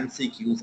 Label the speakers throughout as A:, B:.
A: MCQs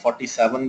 A: 47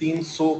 A: 300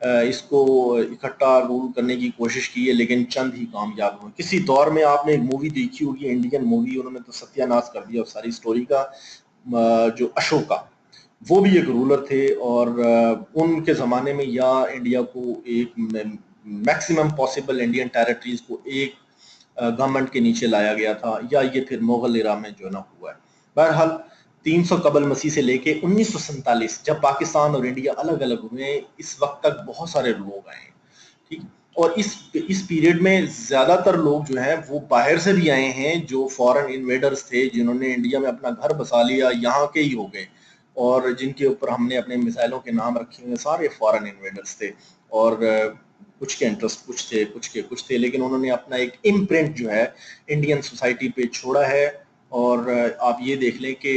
A: اس کو اکٹھا role کرنے کی کوشش کی ہے، لیکن چند ہی کامیاب ہوئے۔ کسی دور میں آپ نے ایک مووی دیکھی ہوگی، انڈین مووی، انہوں نے تو ستیہ ناش کر دیا ساری اسٹوری کا، جو اشوکا، وہ بھی ایک رولر تھے، اور ان کے زمانے میں یا انڈیا کو ایک میکسیمم پاسبل انڈین ٹیریٹریز کو ایک گورنمنٹ کے نیچے لایا گیا تھا، یا یہ پھر مغل ایرا میں جو ہے نا ہوا ہے۔ بہرحال 300 قبل مسیح سے لے کے 1947 جب پاکستان اور انڈیا الگ الگ ہوئے، اس وقت تک بہت سارے لوگ آئے ہیں، ٹھیک، اور اس پیریڈ میں زیادہ تر لوگ جو ہیں وہ باہر سے بھی آئے ہیں، جو فورن انویڈرز تھے، جنہوں نے انڈیا میں اپنا گھر بسا لیا، یہاں کے ہی ہو گئے، اور جن کے اوپر ہم نے اپنے میزائلوں کے نام رکھے ہوئے سارے فورن انویڈرز تھے، اور کچھ کے انٹرسٹ کچھ تھے، کچھ کے کچھ تھے، لیکن انہوں نے اپنا ایک امپرنٹ جو ہے انڈین سوسائٹی پہ چھوڑا ہے۔ اور آپ یہ دیکھ لیں کہ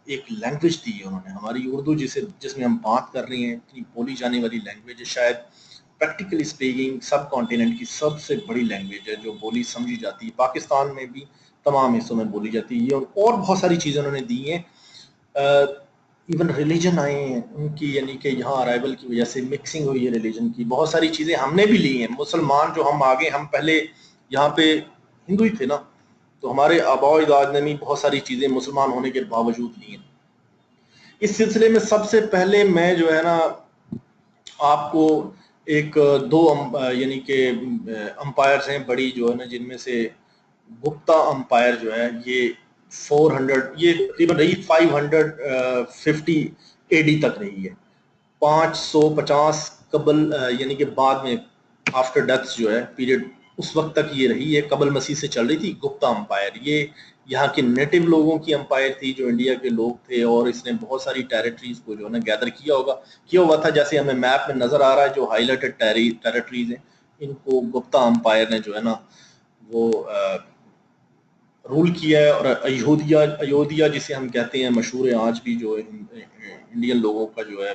A: ایک لینگویج دی ہے انہوں نے، ہماری اردو جس میں ہم بات کر رہے ہیں، اتنی بولی جانے والی لینگویج ہے، شاید پریکٹیکلی اسپیکنگ سب کانٹیننٹ کی سب سے بڑی لینگویج ہے، جو بولی سمجھی جاتی ہے، پاکستان میں بھی تمام حصوں میں بولی جاتی ہے، اور بہت ساری چیزیں انہوں نے دی ہیں۔ ایون ریلیجن آئے ہیں ان کی، یعنی کہ یہاں ارائیول کی وجہ سے مکسنگ ہوئی ہے ریلیجن کی، بہت ساری چیزیں ہم نے بھی لی ہیں۔ مسلمان جو ہم آگے، ہم پہلے یہاں پہ ہندو ہی تھے نا، تو ہمارے آباء و اجداد نے بھی بہت ساری چیزیں مسلمان ہونے کے باوجود لی ہیں۔ اس سلسلے میں سب سے پہلے میں جو ہے نا آپ کو ایک دو یعنی کہ امپائرز ہیں بڑی جو ہے نا، جن میں سے گپتا امپائر جو ہے یہ 400، یہ تقریباً رہی 550 AD تک رہی ہے، 550 قبل یعنی کہ بعد میں آفٹر ڈیتھ جو ہے پیریڈ، اس وقت تک یہ رہی ہے، قبل مسیح سے چل رہی تھی گپتا امپائر۔ یہ یہاں کے نیٹو لوگوں کی امپائر تھی، جو انڈیا کے لوگ تھے، اور اس نے بہت ساری ٹیریٹریز کو جو ہے نا گیدر کیا ہوا تھا، جیسے ہمیں میپ میں نظر آ رہا ہے، جو ہائی لائٹڈ ٹیریٹریز ہیں، ان کو گپتا امپائر نے جو ہے نا وہ رول کیا ہے۔ اور ایودھیا جسے ہم کہتے ہیں، مشہور ہے آج بھی، جو انڈین لوگوں کا جو ہے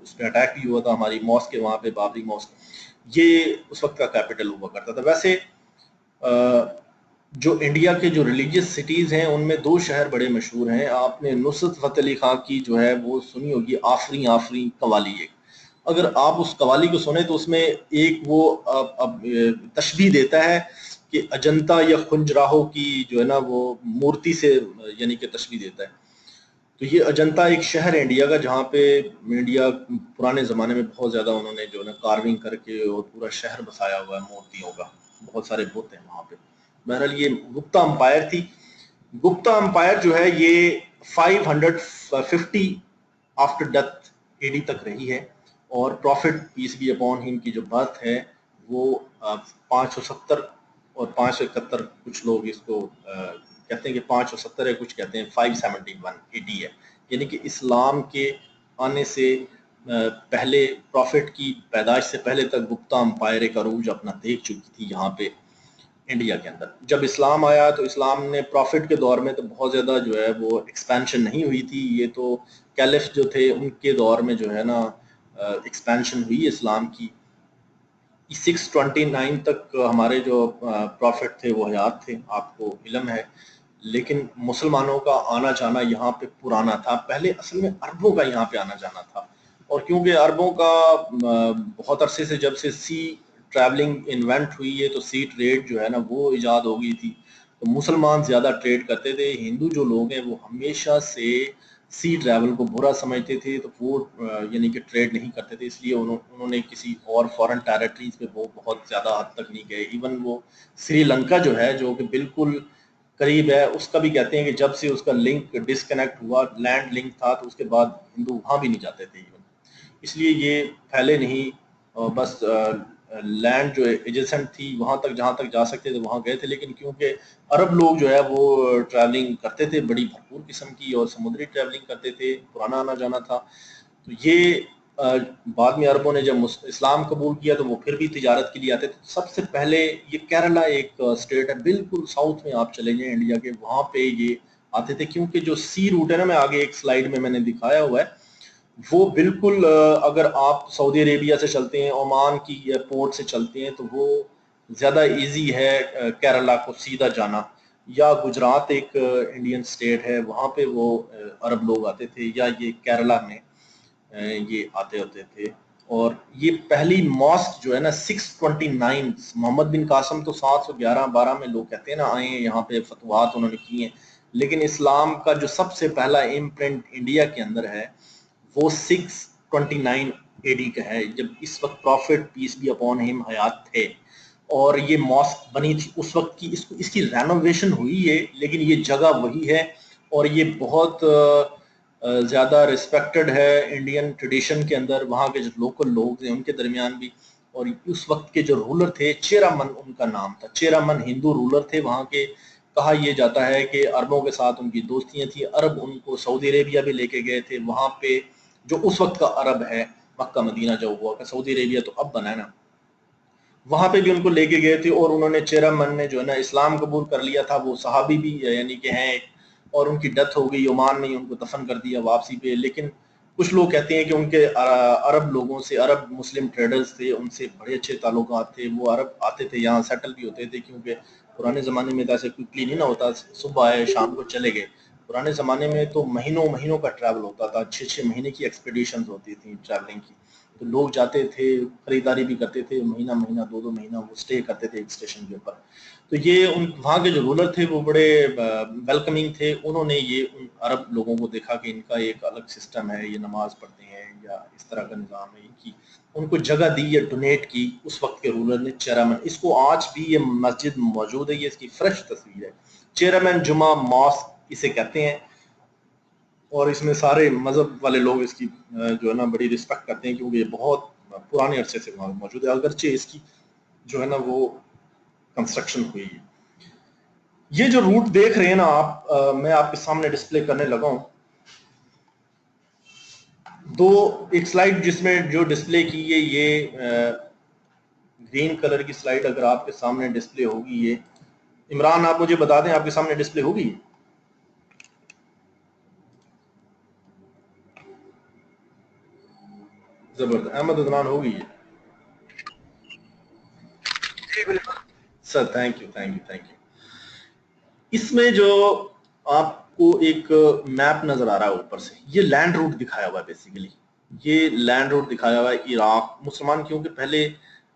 A: اس پہ اٹیک بھی ہوا تھا، ہماری ماسک ہے وہاں پہ، بابری ماسک، یہ اس وقت کا کیپٹل ہوا کرتا تھا۔ ویسے جو انڈیا کے جو ریلیجیس سٹیز ہیں، ان میں دو شہر بڑے مشہور ہیں۔ آپ نے نصرت فتح علی خان کی جو ہے وہ سنی ہوگی، آفریں آفریں قوالی۔ ایک اگر آپ اس قوالی کو سنیں تو اس میں ایک وہ تشبیہ دیتا ہے کہ اجنتا یا خنجراہو کی جو ہے نا وہ مورتی سے یعنی کہ تشبیہ دیتا ہے۔ تو یہ اجنتا ایک شہر ہے انڈیا کا، جہاں پہ انڈیا پرانے زمانے میں بہت زیادہ انہوں نے جو ہے نا کارونگ کر کے اور پورا شہر بسایا ہوا ہے مورتیوں کا، بہت سارے بت ہیں وہاں پہ۔ بہرحال یہ گپتا امپائر تھی۔ گپتا امپائر جو ہے یہ 550 آفٹر ڈیتھ AD تک رہی ہے، اور profit piece be upon him کی جو برتھ ہے وہ 570 اور 571، کچھ لوگ اس کو کہتے ہیں کہ 570 ہے، کچھ کہتے ہیں 571 AD ہے، یعنی کہ اسلام کے آنے سے پہلے، پروفٹ کی پیدائش سے پہلے تک گپتا امپائر ایک عروج اپنا دیکھ چکی تھی یہاں پہ انڈیا کے اندر۔ جب اسلام آیا تو اسلام نے پروفٹ کے دور میں تو بہت زیادہ جو ہے وہ ایکسپینشن نہیں ہوئی تھی، یہ تو کیلف جو تھے ان کے دور میں جو ہے نا ایکسپینشن ہوئی اسلام کی۔ 629 تک ہمارے جو پروفٹ تھے وہ حیات تھے، آپ کو علم ہے، لیکن مسلمانوں کا آنا جانا یہاں پہ پرانا تھا، پہلے اصل میں عربوں کا یہاں پہ آنا جانا تھا، اور کیونکہ عربوں کا بہت عرصے سے جب سے سی ٹریولنگ انوینٹ ہوئی ہے تو سی ٹریڈ جو ہے نا وہ ایجاد ہو گئی تھی، تو مسلمان زیادہ ٹریڈ کرتے تھے۔ ہندو جو لوگ ہیں وہ ہمیشہ سے سی ٹریول کو برا سمجھتے تھے، تو وہ یعنی کہ ٹریڈ نہیں کرتے تھے، اس لیے انہوں نے کسی اور فورن ٹیریٹریز پہ وہ بہت زیادہ حد تک نہیں گئے۔ ایون وہ سری لنکا جو ہے، جو کہ بالکل قریب ہے، اس کا بھی کہتے ہیں کہ جب سے اس کا لنک ڈسکنیکٹ ہوا، لینڈ لنک تھا، تو اس کے بعد ہندو وہاں بھی نہیں جاتے تھے ایون، اس لیے یہ پھیلے نہیں، بس لینڈ جو ایجسنٹ تھی وہاں تک جہاں تک جا سکتے تھے وہاں گئے تھے۔ لیکن کیونکہ عرب لوگ جو ہے وہ ٹریولنگ کرتے تھے بڑی بھرپور قسم کی، اور سمندری ٹریولنگ کرتے تھے، پرانا آنا جانا تھا، تو یہ بعد میں عربوں نے جب اسلام قبول کیا تو وہ پھر بھی تجارت کے لیے آتے تھے۔ سب سے پہلے یہ کیرلا ایک اسٹیٹ ہے بالکل ساؤتھ میں، آپ چلے جائیں انڈیا کے، وہاں پہ یہ آتے تھے، کیونکہ جو سی روٹ ہے نا، میں آگے ایک سلائیڈ میں نے دکھایا ہوا ہے، وہ بالکل اگر آپ سعودی عربیہ سے چلتے ہیں، عمان کی پورٹ سے چلتے ہیں، تو وہ زیادہ ایزی ہے کیرلا کو سیدھا جانا، یا گجرات ایک انڈین سٹیٹ ہے، وہاں پہ وہ عرب لوگ آتے تھے، یا یہ کیرلا میں یہ آتے ہوتے تھے، اور یہ پہلی ماسک جو ہے نا 629، محمد بن قاسم تو 711-12 میں لوگ کہتے ہیں نا آئے ہیں یہاں پہ، فتوحات انہوں نے کی ہیں، لیکن اسلام کا جو سب سے پہلا امپرنٹ انڈیا کے اندر ہے وہ 629 اے ڈی کا ہے، جب اس وقت profit piece be upon him حیات تھے، اور یہ ماسک بنی تھی اس وقت کی، اس کی رینوویشن ہوئی ہے، لیکن یہ جگہ وہی ہے، اور یہ بہت زیادہ ریسپیکٹڈ ہے انڈین ٹریڈیشن کے اندر، وہاں کے جو لوکل لوگ ہیں ان کے درمیان بھی، اور اس وقت کے جو رولر تھے چیرامن ان کا نام تھا، چیرامن ہندو رولر تھے وہاں کے، کہا یہ جاتا ہے کہ عربوں کے ساتھ ان کی دوستیاں تھیں، عرب ان کو سعودی عربیہ بھی لے کے گئے تھے، وہاں پہ جو اس وقت کا عرب ہے مکہ مدینہ جو ہوا کہ سعودی عربیہ تو اب بنا ہے نا، وہاں پہ بھی ان کو لے کے گئے تھے، اور انہوں نے چیرامن نے جو ہے نا اسلام قبول کر لیا تھا، وہ صحابی بھی یعنی کہ ہیں، اور ان کی ڈیتھ ہو گئی عمان میں ہی، ان کو دفن کر دیا واپسی پہ، لیکن کچھ لوگ کہتے ہیں کہ ان کے عرب لوگوں سے، عرب مسلم ٹریڈرز تھے ان سے بڑے اچھے تعلقات تھے، وہ عرب آتے تھے یہاں سیٹل بھی ہوتے تھے، کیونکہ پرانے زمانے میں تو ایسے کوئکلی نہیں نہ ہوتا صبح آئے شام کو چلے گئے، پرانے زمانے میں تو مہینوں مہینوں کا ٹریول ہوتا تھا، 6 مہینے کی ایکسپیڈیشنز ہوتی تھیں ٹریولنگ کی، تو لوگ جاتے تھے، خریداری بھی کرتے تھے، مہینہ مہینہ 2 مہینہ وہ اسٹے کرتے تھے ایک اسٹیشن کے اوپر، تو یہ وہاں کے جو رولر تھے وہ بڑے ویلکمنگ تھے، انہوں نے یہ ان عرب لوگوں کو دیکھا کہ ان کا ایک الگ سسٹم ہے، یہ نماز پڑھتے ہیں یا اس طرح کا نظام ہے ان کی، ان کو جگہ دی یا ڈونیٹ کی اس وقت کے رولر نے چیرامن، اس کو آج بھی یہ مسجد موجود ہے، یہ اس کی فریش تصویر ہے، چیرامن جمعہ ماسک اسے کہتے ہیں، اور اس میں سارے مذہب والے لوگ اس کی جو ہے نا بڑی رسپیکٹ کرتے ہیں، کیونکہ یہ بہت پرانے عرصے سے وہاں موجود ہے، اگرچہ اس کی جو ہے نا وہ کنسٹرکشن ہوئی ہے۔ یہ جو روٹ دیکھ رہے ہیں نا آپ، میں آپ کے سامنے ڈسپلے کرنے لگا ہوں، ایک سلائیڈ جس میں جو ڈسپلے کی ہے یہ گرین کلر کی سلائیڈ اگر آپ کے سامنے ڈسپلے ہوگی، یہ عمران آپ مجھے بتا دیں آپ کے سامنے ڈسپلے ہوگی؟ زبردست، احمد عدنان ہوگی یہ sir, thank you thank you thank you. اس میں جو آپ کو ایک میپ نظر آ رہا ہے اوپر سے، یہ لینڈ روٹ دکھایا ہوا ہے، بیسیکلی یہ لینڈ روٹ دکھایا ہوا ہے عراق، مسلمان کیونکہ پہلے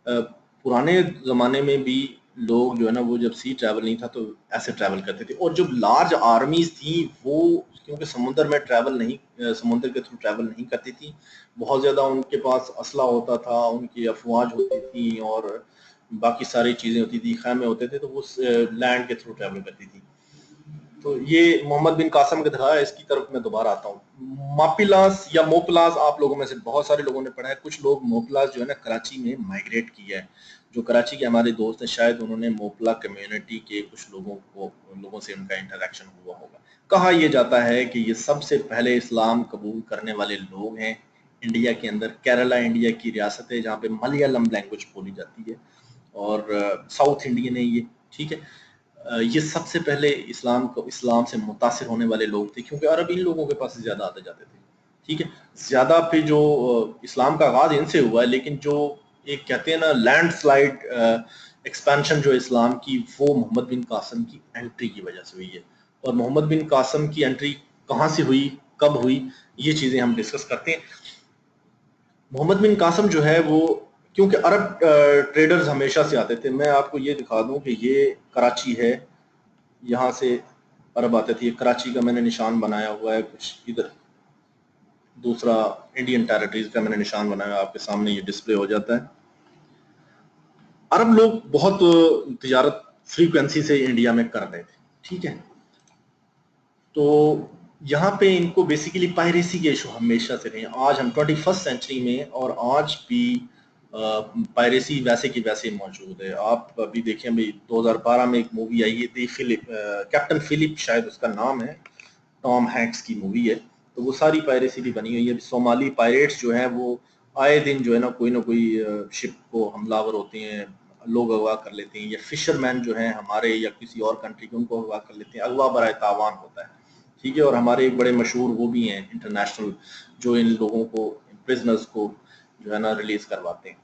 A: پرانے زمانے میں بھی لوگ جو ہے نا وہ جب سی ٹریول نہیں تھا تو ایسے ٹریول کرتے تھے، اور جب لارج آرمیز تھیں وہ کیونکہ سمندر میں ٹریول نہیں، سمندر کے تھرو ٹریول نہیں کرتی تھی، بہت زیادہ ان کے پاس اسلحہ ہوتا تھا، ان کی افواج ہوتی تھی اور باقی ساری چیزیں ہوتی تھی، خیمے ہوتے تھے، تو وہ لینڈ کے تھرو ٹریول کرتی تھی، تو یہ محمد بن قاسم کا دکھایا، اس کی طرف میں دوبارہ آتا ہوں۔ ماپلاس یا موپلاس آپ لوگوں میں سے بہت سارے لوگوں نے پڑھا ہے، کچھ لوگ موپلاس جو ہے نا کراچی میں مائگریٹ کیا ہے، جو کراچی کے ہمارے دوست ہیں شاید انہوں نے موپلا کمیونٹی کے کچھ لوگوں سے ان کا انٹریکشن ہوا ہوگا۔ کہا یہ جاتا ہے کہ یہ سب سے پہلے اسلام قبول کرنے والے لوگ ہیں انڈیا کے اندر، کیرلا انڈیا کی ریاست ہے جہاں پہ ملیالم لینگویج بولی جاتی ہے، اور ساؤتھ انڈین ہے یہ، ٹھیک ہے، یہ سب سے پہلے اسلام سے متاثر ہونے والے لوگ تھے، کیونکہ عرب ان لوگوں کے پاس زیادہ آتے جاتے تھے، ٹھیک ہے، زیادہ پھر جو اسلام کا آغاز ان سے ہوا ہے، لیکن جو ایک کہتے ہیں نا لینڈ سلائڈ ایکسپینشن جو اسلام کی، وہ محمد بن قاسم کی انٹری کی وجہ سے ہوئی ہے، اور محمد بن قاسم کی انٹری کہاں سے ہوئی، کب ہوئی، یہ چیزیں ہم ڈسکس کرتے ہیں۔ محمد بن قاسم جو ہے وہ کیونکہ عرب ٹریڈرز ہمیشہ سے آتے تھے، میں آپ کو یہ دکھا دوں کہ یہ کراچی ہے، یہاں سے عرب آتے تھے، یہ کراچی کا میں نے نشان بنایا ہوا ہے، کچھ ادھر دوسرا انڈین ٹیریٹریز کا میں نے نشان بنایا، آپ کے سامنے یہ ڈسپلے ہو جاتا ہے۔ عرب لوگ بہت تجارت فریکوینسی سے انڈیا میں کر رہے تھے، ٹھیک ہے، تو یہاں پہ ان کو بیسیکلی پائریسی کے ایشو ہمیشہ سے رہے ہیں، آج ہم 21 سینچری میں، اور آج بھی پائریسی ویسے کی ویسے موجود ہے۔ آپ ابھی دیکھیں، ابھی 2012 میں ایک مووی آئی ہے کیپٹن فلپ شاید اس کا نام ہے، ٹام ہینکس کی مووی ہے، تو وہ ساری پائریسی بھی بنی ہوئی ہے، صومالی پائریٹس جو ہیں وہ آئے دن جو ہے نا کوئی شپ کو حملہ آور ہوتے ہیں، لوگ اغوا کر لیتے ہیں، یا فشر مین جو ہیں ہمارے یا کسی اور کنٹری کے، ان کو اغوا کر لیتے ہیں، اغوا برائے تاوان ہوتا ہے، ٹھیک ہے، اور ہمارے ایک بڑے مشہور وہ بھی ہیں انٹرنیشنل جو ان لوگوں کو، پرزنرز کو جو ہے نا ریلیز کرواتے ہیں۔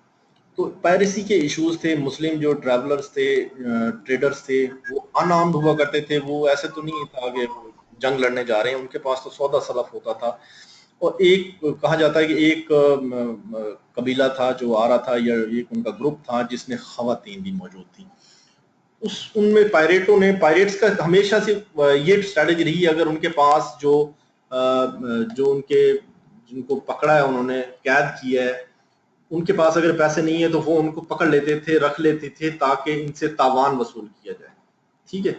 A: تو پائریسی کے ایشوز تھے، مسلم جو ٹریولرز تھے، ٹریڈرز تھے، وہ ان آرمڈ ہوا کرتے تھے، وہ ایسے تو نہیں تھا کہ جنگ لڑنے جا رہے ہیں، ان کے پاس تو سودا سلف ہوتا تھا، اور ایک کہا جاتا ہے کہ ایک قبیلہ تھا جو آ رہا تھا یا ایک ان کا گروپ تھا جس میں خواتین بھی موجود تھیں. ان میں پائریٹس کا ہمیشہ سے یہ اسٹریٹجی رہی، اگر ان کے پاس جو ان کے جن کو پکڑا ہے انہوں نے قید کیا ہے، ان کے پاس اگر پیسے نہیں ہیں تو وہ ان کو پکڑ لیتے تھے، رکھ لیتے تھے تاکہ ان سے تاوان وصول کیا جائے. ٹھیک ہے،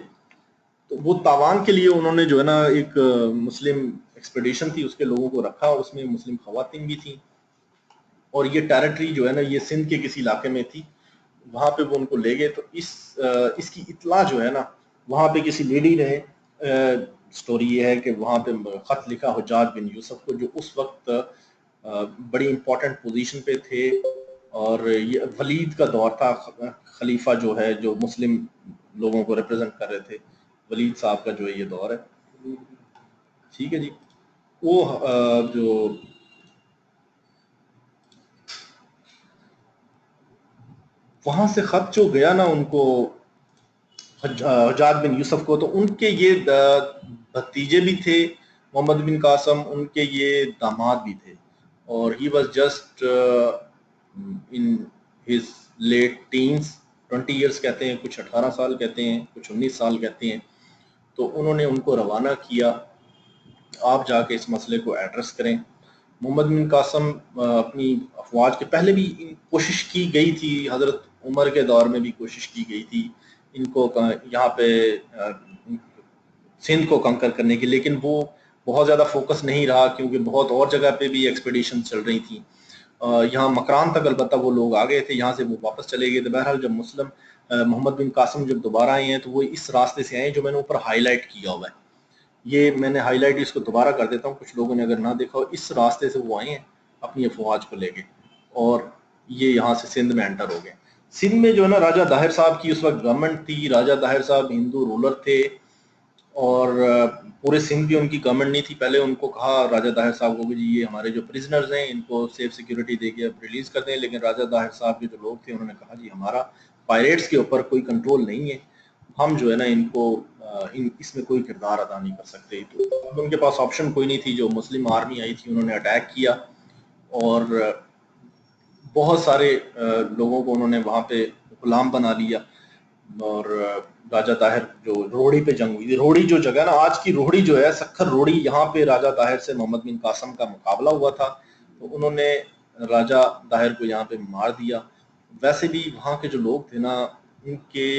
A: تو وہ تاوان کے لیے انہوں نے جو ہے نا ایک مسلم ایکسپیڈیشن تھی، اس کے لوگوں کو رکھا، اس میں مسلم خواتین بھی تھیں، اور یہ ٹیریٹری جو ہے نا یہ سندھ کے کسی علاقے میں تھی، وہاں پہ وہ ان کو لے گئے. تو اس کی اطلاع جو ہے نا وہاں پہ کسی لیڈی نے، سٹوری یہ ہے کہ وہاں پہ خط لکھا حجاج بن یوسف کو، جو اس وقت بڑی امپورٹنٹ پوزیشن پہ تھے، اور یہ ولید کا دور تھا، خلیفہ جو ہے جو مسلم لوگوں کو ریپرزینٹ کر رہے تھے، ولید صاحب کا جو ہے یہ دور ہے. ٹھیک ہے جی. وہ جو وہاں سے خط جو گیا نا ان کو حجاج بن یوسف کو، تو ان کے یہ بھتیجے بھی تھے محمد بن قاسم، ان کے یہ داماد بھی تھے، اور he was just in his late teens, 20 years کہتے ہیں، کچھ 18 سال کہتے ہیں، کچھ 19 سال کہتے ہیں. تو انہوں نے ان کو روانہ کیا، آپ جا کے اس مسئلے کو ایڈریس کریں. محمد بن قاسم اپنی افواج کے پہلے بھی کوشش کی گئی تھی، حضرت عمر کے دور میں بھی کوشش کی گئی تھی ان کو یہاں پہ سندھ کو کنکر کرنے کی، لیکن وہ بہت زیادہ فوکس نہیں رہا، کیونکہ بہت اور جگہ پہ بھی ایکسپیڈیشن چل رہی تھیں. یہاں مکران تک البتہ وہ لوگ آ گئے تھے، یہاں سے وہ واپس چلے گئے. تو بہرحال جب محمد بن قاسم جب دوبارہ آئے ہیں تو وہ اس راستے سے آئے ہیں جو میں نے اوپر ہائی لائٹ کیا ہوا ہے. یہ میں نے ہائی لائٹ اس کو دوبارہ کر دیتا ہوں، کچھ لوگوں نے اگر نہ دیکھا ہو. اس راستے سے وہ آئے ہیں اپنی افواج کو لے کے، اور یہ یہاں سے سندھ میں انٹر ہو گئے. سندھ میں جو ہے نا راجہ طاہر صاحب کی اس وقت گورنمنٹ تھی. راجہ طاہر صاحب ہندو رولر تھے، اور پورے سندھ بھی ان کی گورنمنٹ نہیں تھی. پہلے ان کو کہا راجہ طاہر صاحب کو کہ جی یہ ہمارے جو پرزنرز ہیں ان کو سیف سیکورٹی دے کے ریلیز کر دیں، لیکن راجہ طاہر صاحب کے جو لوگ تھے انہوں نے کہا جی ہمارا پائریٹس کے اوپر کوئی کنٹرول نہیں ہے، ہم جو ہے نا ان کو اس میں کوئی کردار ادا نہیں کر سکتے. تو اب ان کے پاس آپشن کوئی نہیں تھی. جو مسلم آرمی آئی تھی انہوں نے اٹیک کیا، اور بہت سارے لوگوں کو انہوں نے وہاں پہ غلام بنا لیا. اور راجہ طاہر جو روڑی پہ جنگ ہوئی تھی، روڑی جو جگہ نا آج کی روڑی جو ہے سکھر روڑی، یہاں پہ راجہ طاہر سے محمد بن قاسم کا مقابلہ ہوا تھا، تو انہوں نے راجہ طاہر کو یہاں پہ مار دیا. ویسے بھی وہاں کے جو لوگ تھے نا ان کے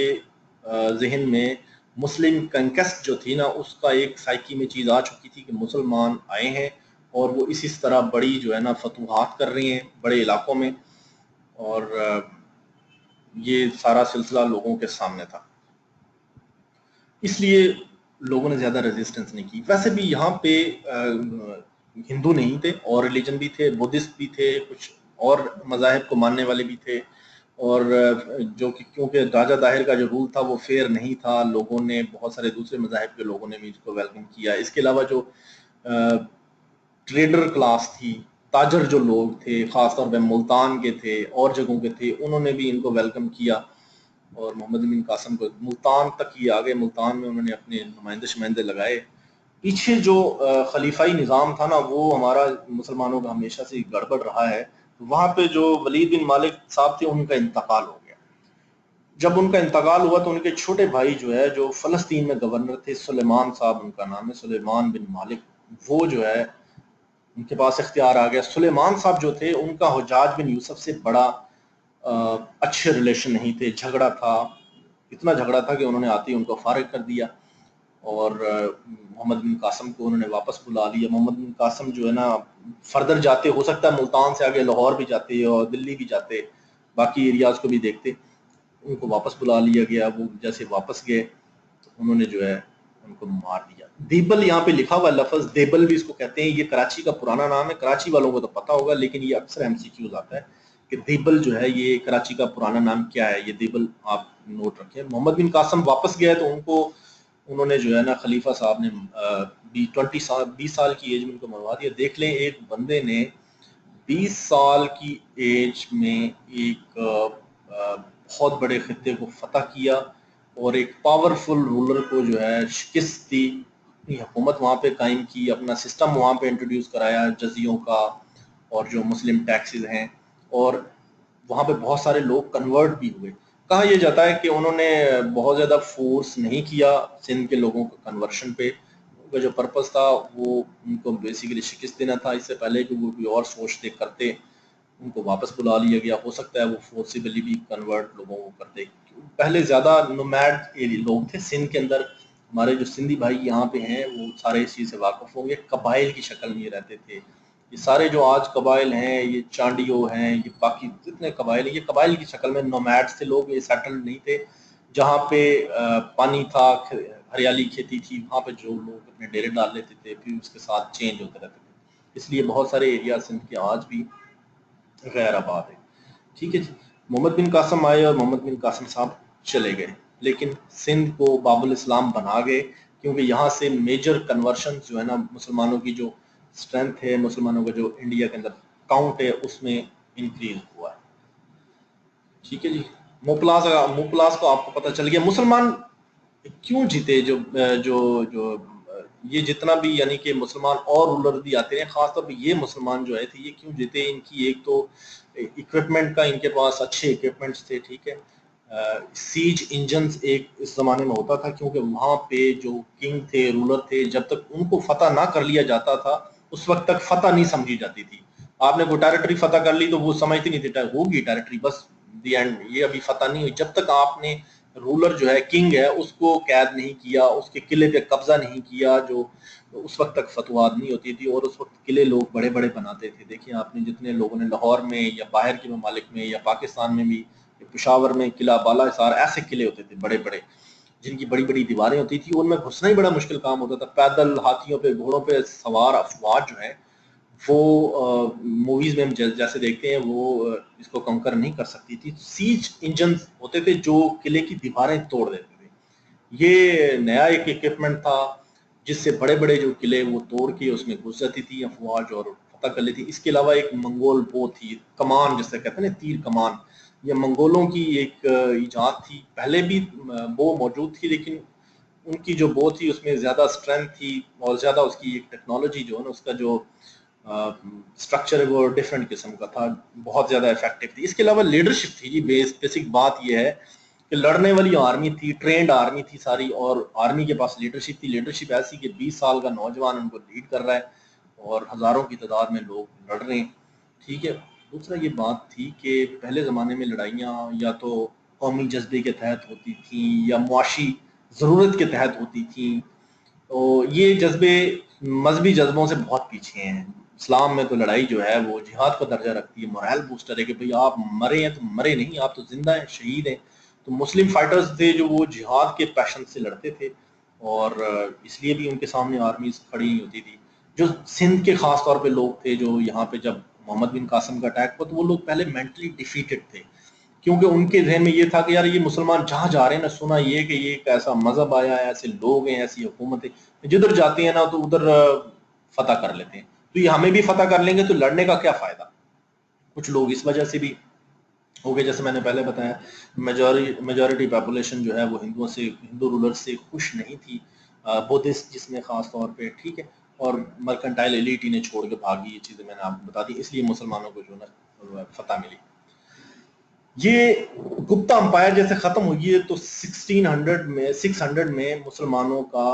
A: ذہن میں مسلم کنکسٹ جو تھی نا اس کا ایک سائیکی میں چیز آ چکی تھی کہ مسلمان آئے ہیں اور وہ اسی طرح بڑی جو ہے نا فتوحات کر رہی ہیں بڑے علاقوں میں، اور یہ سارا سلسلہ لوگوں کے سامنے تھا، اس لیے لوگوں نے زیادہ ریزسٹنس نہیں کی. ویسے بھی یہاں پہ ہندو نہیں تھے، اور ریلیجن بھی تھے، بدھسٹ بھی تھے، کچھ اور مذاہب کو ماننے والے بھی تھے، اور جو کہ کیونکہ راجہ طاہر کا جو رول تھا وہ فیئر نہیں تھا، لوگوں نے بہت سارے دوسرے مذاہب کے لوگوں نے بھی اس کو ویلکم کیا. اس کے علاوہ جو ٹریڈر کلاس تھی، تاجر جو لوگ تھے، خاص طور پہ ملتان کے تھے اور جگہوں کے تھے، انہوں نے بھی ان کو ویلکم کیا، اور محمد بن قاسم کو ملتان تک ہی آگے. ملتان میں انہوں نے اپنے نمائندے لگائے. پیچھے جو خلیفائی نظام تھا نا وہ ہمارا مسلمانوں کا ہمیشہ سے گڑبڑ رہا ہے. وہاں پہ جو ولید بن مالک صاحب تھے ان کا انتقال ہو گیا. جب ان کا انتقال ہوا تو ان کے چھوٹے بھائی جو ہے جو فلسطین میں گورنر تھے، سلیمان صاحب ان کا نام ہے، سلیمان بن مالک، وہ جو ہے ان کے پاس اختیار آ گیا. سلیمان صاحب جو تھے ان کا حجاج بن یوسف سے بڑا اچھے ریلیشن نہیں تھے، جھگڑا تھا، اتنا جھگڑا تھا کہ انہوں نے آتے ہی ان کو فارغ کر دیا، اور محمد بن قاسم کو انہوں نے واپس بلا لیا. محمد بن قاسم جو ہے نا فردر جاتے، ہو سکتا ہے ملتان سے آگے لاہور بھی جاتے اور دلی بھی جاتے، باقی ایریاز کو بھی دیکھتے، ان کو واپس بلا لیا گیا. وہ جیسے واپس گئے تو انہوں نے جو ہے ان کو مار دیا. دیبل یہاں پہ لکھا ہوا لفظ، دیبل بھی اس کو کہتے ہیں، یہ کراچی کا پرانا نام ہے، کراچی والوں کو تو پتا ہوگا، لیکن یہ اکثر ایم سی کیوز آتا ہے کہ دیبل جو ہے یہ کراچی کا پرانا نام کیا ہے. یہ دیبل آپ نوٹ رکھیں. محمد بن قاسم واپس گئے تو انہوں نے جو ہے نا خلیفہ صاحب نے 20 سال کی ایج میں ان کو مروا دیا. دیکھ لیں ایک بندے نے 20 سال کی ایج میں ایک بہت بڑے خطے کو فتح کیا اور ایک پاورفل رولر کو جو ہے شکست دی. اپنی حکومت وہاں پہ قائم کی، اپنا سسٹم وہاں پہ انٹروڈیوس کرایا جزیوں کا اور جو مسلم ٹیکسز ہیں، اور وہاں پہ بہت سارے لوگ کنورٹ بھی ہوئے. کہا یہ جاتا ہے کہ انہوں نے بہت زیادہ فورس نہیں کیا سندھ کے لوگوں کو کنورشن پہ. ان کا جو پرپس تھا وہ ان کو بیسیکلی شکست دینا تھا. اس سے پہلے کہ وہ کوئی اور سوچتے کرتے ان کو واپس بلا لیا گیا. ہو سکتا ہے وہ فورسیبلی بھی کنورٹ لوگوں کو کرتے. پہلے زیادہ نومیڈ لوگ تھے سندھ کے اندر. ہمارے جو سندھی بھائی یہاں پہ ہیں وہ سارے اس چیز سے واقف ہوں گے. قبائل کی شکل میں یہ رہتے تھے. یہ سارے جو آج قبائل ہیں، یہ چانڈیو ہیں، یہ باقی جتنے قبائل ہیں، یہ قبائل کی شکل میں نومیڈ تھے لوگ. یہ سیٹلڈ نہیں تھے. جہاں پہ پانی تھا، ہریالی کھیتی تھی، وہاں پہ جو لوگ اپنے ڈیرے ڈال لیتے تھے، پھر اس کے ساتھ چینج ہوتے رہتے تھے. اس لیے بہت سارے ایریا سندھ کے آج بھی غیر آباد ہے. ٹھیک ہے جی. محمد بن قاسم آئے اور محمد بن قاسم صاحب چلے گئے، لیکن سندھ کو باب الاسلام بنا گئے، کیونکہ یہاں سے میجر کنورشن جو ہے نا، مسلمانوں کی جو اسٹرینتھ ہے، مسلمانوں کا جو انڈیا کے اندر کاؤنٹ ہے، اس میں انکریز ہوا ہے. ٹھیک ہے جی. موپلاس کو آپ کو پتہ چل گیا. مسلمان کیوں جیتے؟ جو جو جو یہ جتنا بھی یعنی کہ مسلمان اور رولر بھی آتے ہیں، خاص طور پہ یہ مسلمان جو ہے تھے، یہ کیوں جیتے؟ ان کی ایک تو اکوپمنٹ کا ان کے پاس اچھے اکوپمنٹس تھے. ٹھیک ہے. سیج انجنز ایک اس زمانے میں ہوتا تھا، کیونکہ وہاں پہ جو کنگ تھے، رولر تھے، جب تک ان کو فتح نہ کر لیا جاتا تھا اس وقت تک فتح نہیں سمجھی جاتی تھی. آپ نے کوئی ٹیریٹری فتح کر لی تو وہ سمجھتی نہیں تھی ہوگی ٹیریٹری، بس دی اینڈ، یہ ابھی فتح نہیں ہوئی. جب تک آپ نے رولر جو ہے، کنگ ہے، اس کو قید نہیں کیا، اس کے قلعے پہ قبضہ نہیں کیا، جو اس وقت تک فتوحات نہیں ہوتی تھی. اور اس وقت قلعے لوگ بڑے بڑے بناتے تھے. دیکھیں آپ نے جتنے لوگوں نے لاہور میں یا باہر کے ممالک میں یا پاکستان میں بھی، پشاور میں قلعہ بالا حصار، ایسے قلعے ہوتے تھے بڑے بڑے جن کی بڑی بڑی دیواریں ہوتی تھی. ان میں گھسنا ہی بڑا مشکل کام ہوتا تھا. پیدل، ہاتھیوں پہ، گھوڑوں پہ سوار افواج جو ہے وہ موویز میں ہم جیسے دیکھتے ہیں وہ اس کو کنکر نہیں کر سکتی تھی. سیج انجنز ہوتے تھے جو قلعے کی دیواریں توڑ دیتے تھے. یہ نیا ایک اکوپمنٹ تھا جس سے بڑے بڑے جو قلعے وہ توڑ کے اس میں گھس جاتی تھی افواج اور فتح کر لیتی. اس کے علاوہ ایک منگول بو تھی، کمان جسے کہتے ہیں نا، تیر کمان. یہ منگولوں کی ایک ایجاد تھی. پہلے بھی بو موجود تھی، لیکن ان کی جو بو تھی اس میں زیادہ اسٹرینتھ تھی اور زیادہ اس کی ایک ٹیکنالوجی جو ہے نا، اس کا جو اسٹرکچر ہے وہ ڈفرینٹ قسم کا تھا، بہت زیادہ افیکٹو تھی. اس کے علاوہ لیڈرشپ تھی جی. بیسک بات یہ ہے کہ لڑنے والی آرمی تھی، ٹرینڈ آرمی تھی ساری، اور آرمی کے پاس لیڈرشپ تھی. لیڈرشپ ایسی کہ 20 سال کا نوجوان ان کو لیڈ کر رہا ہے اور ہزاروں کی تعداد میں لوگ لڑ رہے ہیں. ٹھیک ہے. دوسرا یہ بات تھی کہ پہلے زمانے میں لڑائیاں یا تو قومی جذبے کے تحت ہوتی تھیں یا معاشی ضرورت کے تحت ہوتی تھیں. تو یہ جذبے مذہبی جذبوں سے بہت پیچھے ہیں. اسلام میں تو لڑائی جو ہے وہ جہاد کا درجہ رکھتی ہے، مورال بوسٹر ہے کہ بھئی آپ مرے ہیں تو مرے نہیں، آپ تو زندہ ہیں، شہید ہیں. تو مسلم فائٹرز تھے جو وہ جہاد کے پیشن سے لڑتے تھے، اور اس لیے بھی ان کے سامنے آرمیز کھڑی نہیں ہوتی تھی. جو سندھ کے خاص طور پہ لوگ تھے، جو یہاں پہ جب محمد بن قاسم کا اٹیک ہوا تو وہ لوگ پہلے مینٹلی ڈیفیٹڈ تھے، کیونکہ ان کے ذہن میں یہ تھا کہ یار یہ مسلمان جہاں جا رہے ہیں نا، سنا یہ کہ یہ ایک ایسا مذہب آیا ہے، ایسے لوگ ہیں، ایسی حکومت ہے، جدھر جاتے ہیں نا تو ادھر فتح کر لیتے ہیں. تو یہ ہمیں بھی فتح کر لیں گے تو لڑنے کا کیا فائدہ. کچھ لوگ اس وجہ سے بھی ہو گئے، جیسے میں نے پہلے بتایا میجورٹی پاپولیشن جو ہے وہ ہندو رولر سے خوش نہیں تھی، بودھسٹ جس میں خاص طور پہ. ٹھیک ہے. اور مرکنٹائل ایلیٹ انہیں چھوڑ کے بھاگی. یہ چیزیں میں نے آپ کو بتا دی. اس لیے مسلمانوں کو جو نا فتح ملی. یہ گپتا امپائر جیسے ختم ہوئی ہے تو 600 میں مسلمانوں کا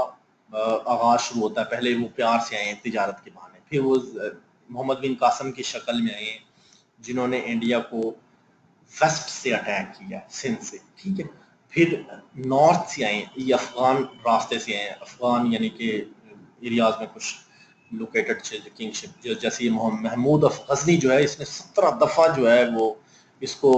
A: آغاز شروع ہوتا ہے. پہلے وہ پیار سے آئے ہیں تجارت کے بہانے، پھر وہ محمد بن قاسم کی شکل میں آئے ہیں جنہوں نے انڈیا کو ویسٹ سے اٹیک کیا، سندھ سے. ٹھیک ہے. پھر نارتھ سے آئے ہیں، یہ افغان راستے سے آئے ہیں. افغان یعنی کہ ایریاز میں کچھ لوکیٹڈ کنگشپ، جیسے یہ محمود غزنی جو ہے، اس نے 17 دفعہ جو ہے وہ اس کو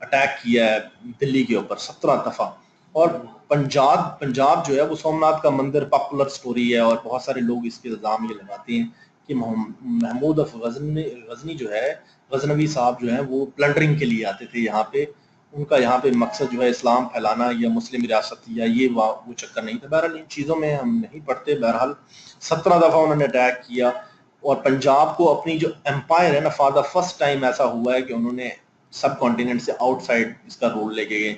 A: اٹیک کیا ہے دلی کے اوپر، 17 دفعہ. اور پنجاب جو ہے وہ سومناتھ کا مندر پاپولر سٹوری ہے، اور بہت سارے لوگ اس کے الزام یہ لگاتے ہیں کہ محمود غزنی جو ہے، غزنوی صاحب جو ہیں، وہ پلنڈرنگ کے لیے آتے تھے یہاں پہ. ان کا یہاں پہ مقصد جو ہے اسلام پھیلانا یا مسلم ریاست یا یہ وہ چکر نہیں تھا. بہرحال ان چیزوں میں ہم نہیں پڑھتے. بہرحال 17 دفعہ انہوں نے اٹیک کیا، اور پنجاب کو اپنی جو امپائر ہے نا، فار دا فرسٹ ٹائم ایسا ہوا ہے کہ انہوں نے سب کانٹیننٹ سے آؤٹ سائڈ اس کا رول لے کے گئے.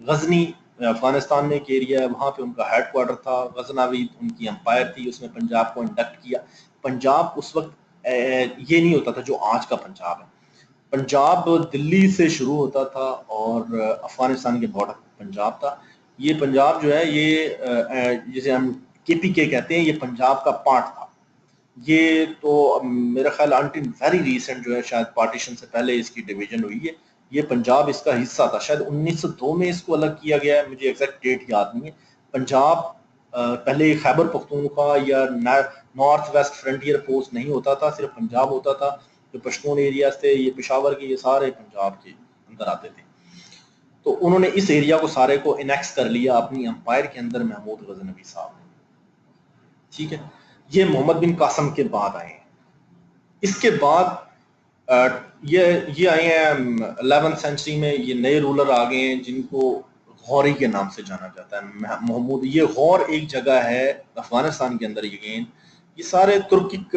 A: غزنی افغانستان میں ایک ایریا ہے وہاں پہ ان کا ہیڈ کوارٹر تھا، غزنوی ان کی امپائر تھی، اس میں پنجاب کو انڈکٹ کیا۔ پنجاب اس وقت یہ نہیں ہوتا تھا جو آج کا پنجاب ہے، پنجاب دلی سے شروع ہوتا تھا اور افغانستان کے بارڈر پنجاب تھا۔ یہ پنجاب جو ہے یہ جسے ہم کے پی کے کہتے ہیں، یہ پنجاب کا پارٹ تھا۔ یہ تو میرا خیال انٹل ویری ریسنٹ جو ہے، شاید پارٹیشن سے پہلے اس کی ڈویژن ہوئی ہے، یہ پنجاب اس کا حصہ تھا۔ شاید 1902 میں اس کو الگ کیا گیا ہے، مجھے ایگزیکٹ ڈیٹ یاد نہیں ہے۔ پنجاب پہلے خیبر پختونخوا یا نارتھ ویسٹ فرنٹیئر پوسٹ نہیں ہوتا تھا، صرف پنجاب ہوتا تھا۔ جو پشتون ایریاز تھے، یہ پشاور کے، یہ سارے پنجاب کے اندر آتے تھے۔ تو انہوں نے اس ایریا کو سارے کو انیکس کر لیا اپنی امپائر کے اندر، محمود غزنوی صاحب نے، ٹھیک ہے۔ یہ محمد بن قاسم کے بعد آئے ہیں۔ اس کے بعد یہ آئے ہیں 11 سینچری میں، یہ نئے رولر آ گئے ہیں جن کو غوری کے نام سے جانا جاتا ہے۔ محمود، یہ غور ایک جگہ ہے افغانستان کے اندر، یقین یہ سارے ترکک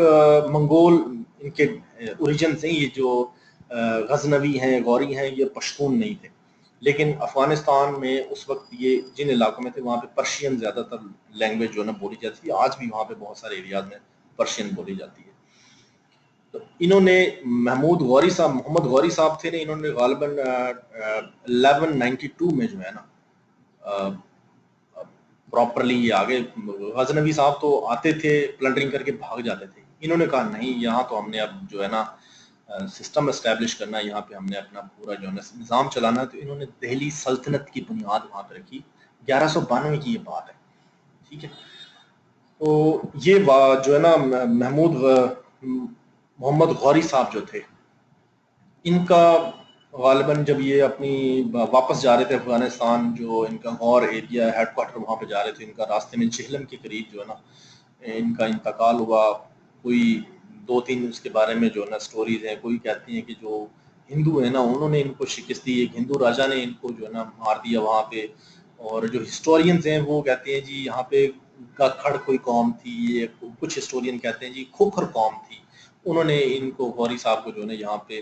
A: منگول ان کے اوریجنز ہیں۔ یہ جو غزنوی ہیں، غوری ہیں، یہ پشتون نہیں تھے، لیکن افغانستان میں اس وقت یہ جن علاقوں میں تھے وہاں پہ پرشین زیادہ تر لینگویج جو ہے نا بولی جاتی ہے، آج بھی وہاں پہ بہت سارے ایریاز میں پرشین بولی جاتی ہے۔ تو انہوں نے محمد غوری صاحب تھے، انہوں نے غالباً 1192 میں جو ہے نا پراپرلی یہ آگے، غزنوی صاحب تو آتے تھے پلنڈرنگ کر کے بھاگ جاتے تھے، انہوں نے کہا نہیں، یہاں تو ہم نے اب جو ہے نا سسٹم اسٹیبلش کرنا ہے، یہاں پہ ہم نے اپنا پورا جو ہے نا نظام چلانا ہے۔ تو انہوں نے دہلی سلطنت کی بنیاد وہاں پہ رکھی، 1192 کی یہ بات ہے، ٹھیک ہے۔ تو یہ جو ہے نا محمد غوری صاحب جو تھے، ان کا غالباً جب یہ اپنی واپس جا رہے تھے افغانستان، جو ان کا غور ایریا ہیڈ کوارٹر وہاں پہ جا رہے تھے، ان کا راستے میں جہلم کے قریب جو ہے نا ان کا انتقال ہوا۔ کوئی 2-3 اس کے بارے میں جو ہے نا سٹوریز ہیں، کوئی کہتی ہیں کہ جو ہندو ہیں نا انہوں نے ان کو شکست دی، ایک ہندو راجا نے ان کو جو ہے نا مار دیا وہاں پہ، اور جو ہسٹورینز ہیں وہ کہتے ہیں جی یہاں پہ کھڑ کوئی قوم تھی، کچھ ہسٹورین کہتے ہیں جی کھوکھر قوم تھی، انہوں نے ان کو غوری صاحب کو جو ہے نا یہاں پہ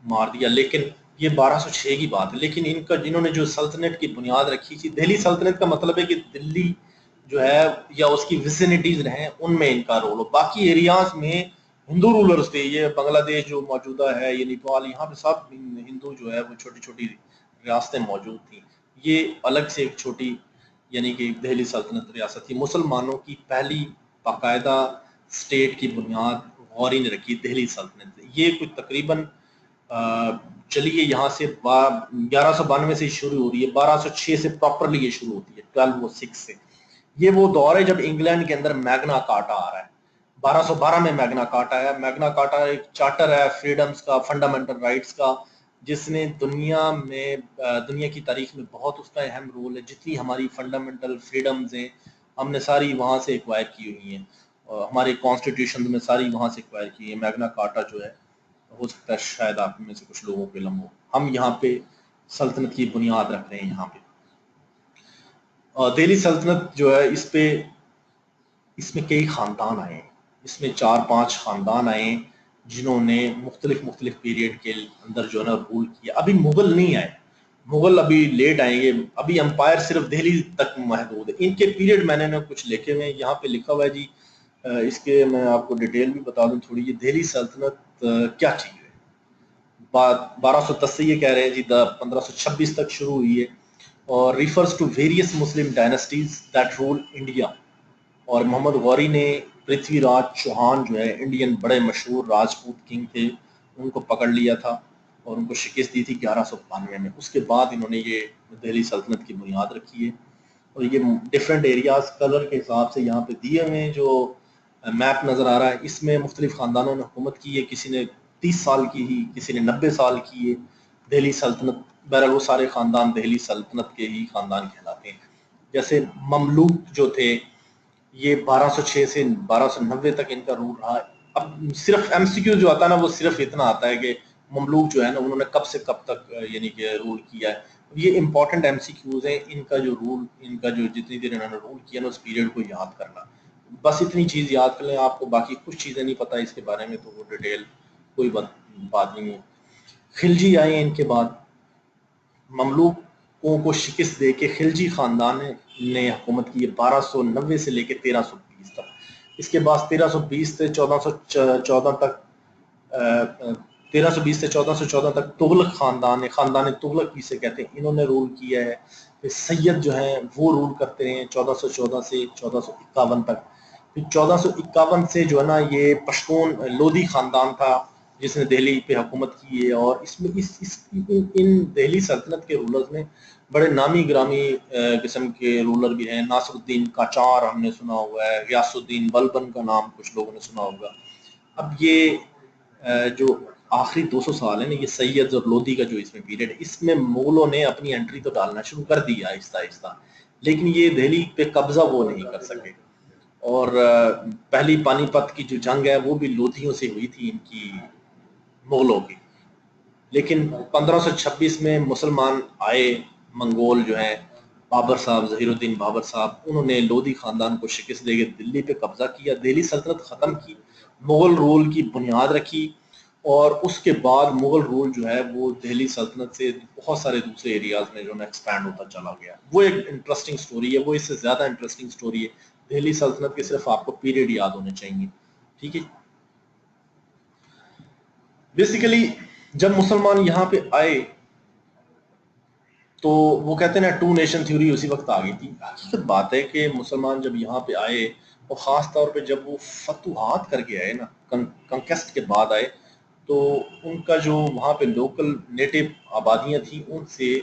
A: مار دیا۔ لیکن یہ 1206 کی بات ہے، لیکن ان کا جنہوں نے جو سلطنت کی بنیاد رکھی تھی، دہلی سلطنت کا مطلب ہے کہ دلی جو ہے یا اس کی ویسینٹیز رہیں ان میں ان کا رول ہو، باقی ایریاز میں ہندو رولرز تھے۔ یہ بنگلہ دیش جو موجودہ ہے، یہ نیپال، یہاں پہ سب ہندو جو ہے وہ چھوٹی چھوٹی ریاستیں موجود تھیں، یہ الگ سے ایک چھوٹی یعنی کہ دہلی سلطنت ریاست تھی۔ مسلمانوں کی پہلی باقاعدہ اسٹیٹ کی بنیاد غوری نے رکھی دہلی سلطنت سے۔ یہ کچھ تقریباً چلیے یہاں سے 1192 سے شروع ہو رہی ہے، 1206 سے پراپرلی یہ شروع ہوتی ہے، 1206 سے۔ یہ وہ دور ہے جب انگلینڈ کے اندر میگنا کارٹا آ رہا ہے، 1212 میں میگنا کارٹا ہے۔ میگنا کارٹا ایک چارٹر ہے فریڈمز کا، فنڈامنٹل رائٹس کا، جس نے دنیا کی تاریخ میں بہت اس کا اہم رول ہے۔ جتنی ہماری فنڈامنٹل فریڈمز ہیں ہم نے ساری وہاں سے ایکوائر کی ہوئی ہیں، ہمارے کانسٹیٹیوشن میں ساری وہاں سے ایکوائر کی ہیں۔ میگنا کارٹا جو ہے، ہو سکتا ہے شاید آپ میں سے کچھ لوگوں کے علم ہو، ہم یہاں پہ سلطنت کی بنیاد رکھ رہے ہیں یہاں پہ۔ دہلی سلطنت جو ہے اس میں کئی خاندان آئے ہیں، اس میں 4-5 خاندان آئے ہیں جنہوں نے مختلف پیریڈ کے اندر جو ہے نا رول کیا۔ ابھی مغل نہیں آئے، مغل ابھی لیٹ آئیں گے، ابھی امپائر صرف دہلی تک محدود ہے۔ ان کے پیریڈ میں نے کچھ لکھے ہوئے ہیں، یہاں پہ لکھا ہوا ہے جی، اس کے میں آپ کو ڈیٹیل بھی بتا دوں تھوڑی۔ یہ دہلی سلطنت کیا چیز ہے، 1210 سے یہ کہہ رہے ہیں جی 1526 تک شروع ہوئی ہے، اور refers to various Muslim dynasties that rule India. اور محمد غوری نے پرتھوی راج چوہان جو ہے انڈین بڑے مشہور راجپوت کنگ تھے، ان کو پکڑ لیا تھا اور ان کو شکست دی تھی 1192 میں۔ اس کے بعد انہوں نے یہ دہلی سلطنت کی بنیاد رکھی ہے، اور یہ ڈفرینٹ ایریاز کلر کے حساب سے یہاں پہ دیے ہوئے ہیں۔ جو میپ نظر آ رہا ہے اس میں مختلف خاندانوں نے حکومت کی ہے، کسی نے 30 سال کی ہی، کسی نے 90 سال کی ہے دہلی سلطنت۔ بہرحال وہ سارے خاندان دہلی سلطنت کے ہی خاندان کہلاتے ہیں۔ جیسے مملوک جو تھے، یہ 1206 سے 1290 تک ان کا رول رہا ہے۔ اب صرف ایم سی کیو جو آتا ہے نا وہ صرف اتنا آتا ہے کہ مملوک جو ہے نا انہوں نے کب سے کب تک یعنی کہ رول کیا ہے۔ یہ امپورٹنٹ ایم سی کیوز ہیں، ان کا جو رول، ان کا جو جتنی دیر انہوں نے رول کیا نا اس پیریڈ کو یاد کرنا، بس اتنی چیز یاد کر لیں۔ آپ کو باقی کچھ چیزیں نہیں پتہ اس کے بارے میں تو وہ ڈیٹیل کوئی بات نہیں ہے۔ خلجی آئے ان کے بعد، مملوک کو شکست دے کے خلجی خاندان نے حکومت کی ہے 1290 سے لے کے 1320 تک. اس کے بعد 1320 سے 1414 تک 1320 سے 1414 تک تغلق خاندان تغلق جسے کہتے ہیں انہوں نے رول کیا ہے. پھر سید جو ہیں وہ رول کرتے ہیں 1414 سے 1451 تک. پھر 1451 سے جو ہے نا یہ پشتون لودھی خاندان تھا جس نے دہلی پہ حکومت کی ہے, اور اس میں ان دہلی سلطنت کے رولرز میں بڑے نامی گرامی قسم کے رولر بھی ہیں. ناصر الدین قاجار ہم نے سنا ہوا ہے, غیاث الدین بلبن کا نام کچھ لوگوں نے سنا ہوگا. اب یہ جو آخری 200 سال ہے نا, یہ سید اور لودھی کا جو اس میں پیریڈ ہے, اس میں مغلوں نے اپنی انٹری تو ڈالنا شروع کر دیا آہستہ آہستہ, لیکن یہ دہلی پہ قبضہ وہ نہیں کر سکے. اور پہلی پانی پت کی جو جنگ ہے وہ بھی لودھیوں سے ہوئی تھی ان کی مغلوں کی. لیکن 1526 میں مسلمان آئے, منگول جو ہیں بابر صاحب, ظہیر الدین بابر صاحب, انہوں نے لودھی خاندان کو شکست دے کے دلی پہ قبضہ کیا, دہلی سلطنت ختم کی, مغل رول کی بنیاد رکھی. اور اس کے بعد مغل رول جو ہے وہ دہلی سلطنت سے بہت سارے دوسرے ایریاز میں جو ہے ایکسپینڈ ہوتا چلا گیا. وہ ایک انٹرسٹنگ سٹوری ہے, وہ اس سے زیادہ انٹرسٹنگ سٹوری ہے. دہلی سلطنت کے صرف آپ کو پیریڈ یاد ہونے چاہیے. ٹھیک ہے, بیسیکلی جب مسلمان یہاں پہ آئے تو وہ کہتے ہیں نا ٹو نیشن تھیوری اسی وقت آ گئی تھی. حقیقت بات ہے کہ مسلمان جب یہاں پہ آئے, اور خاص طور پہ جب وہ فتوحات کر کے آئے نا, کنکسٹ کے بعد آئے, تو ان کا جو وہاں پہ لوکل نیٹو آبادیاں تھیں ان سے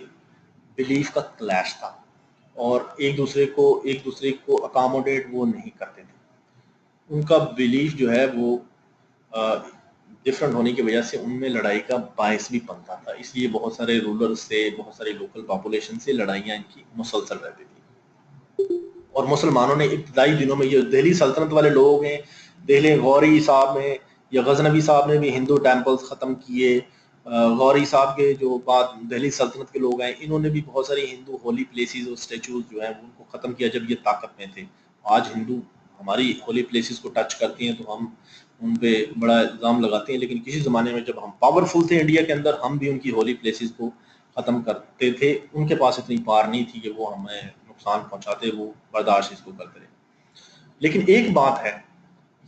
A: بلیف کا کلیش تھا, اور ایک دوسرے کو اکاموڈیٹ وہ نہیں کرتے تھے. ان کا بلیف جو ہے وہ ڈفرنٹ ہونے کی وجہ سے ان میں لڑائی کا باعث بھی بنتا تھا. اس لیے بہت سارے رولر سے, بہت سارے لوکل پاپولیشن سے لڑائیاں ان کی مسلسل رہتی تھیں. اور مسلمانوں نے ابتدائی دنوں میں, یہ دہلی سلطنت والے لوگ ہیں, دہلی غوری صاحب نے یا غزنوی صاحب نے بھی ہندو ٹیمپلز ختم کیے. غوری صاحب کے جو بعد دہلی سلطنت کے لوگ ہیں انہوں نے بھی بہت ساری ہندو ہولی پلیسز اور اسٹیچوز جو ہیں ان کو ختم کیا جب یہ طاقت میں تھے. آج ہندو ہماری ہولی پلیسز کو ٹچ کرتی ہیں تو ہم ان پہ بڑا الزام لگاتے ہیں, لیکن کسی زمانے میں جب ہم پاورفل تھے انڈیا کے اندر, ہم بھی ان کی ہولی پلیسز کو ختم کرتے تھے. ان کے پاس اتنی پار نہیں تھی کہ وہ ہمیں نقصان پہنچاتے, وہ برداشت اس کو کرتے رہے. لیکن ایک بات ہے,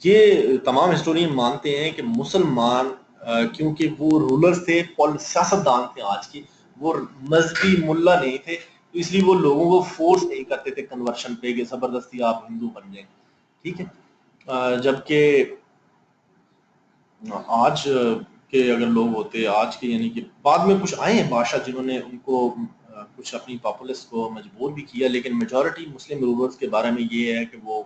A: یہ تمام ہسٹورین مانتے ہیں کہ مسلمان کیونکہ وہ رولرز تھے, سیاستدان تھے آج کی, وہ مذہبی ملا نہیں تھے, اس لیے وہ لوگوں کو فورس نہیں کرتے تھے کنورشن پہ کہ زبردستی آپ ہندو بن جائیں. ٹھیک ہے, جبکہ آج کے اگر لوگ ہوتے, آج کے یعنی کہ بعد میں کچھ آئے ہیں بادشاہ جنہوں نے ان کو کچھ اپنی پاپولس کو مجبور بھی کیا, لیکن میجورٹی مسلم رولرز کے بارے میں یہ ہے کہ وہ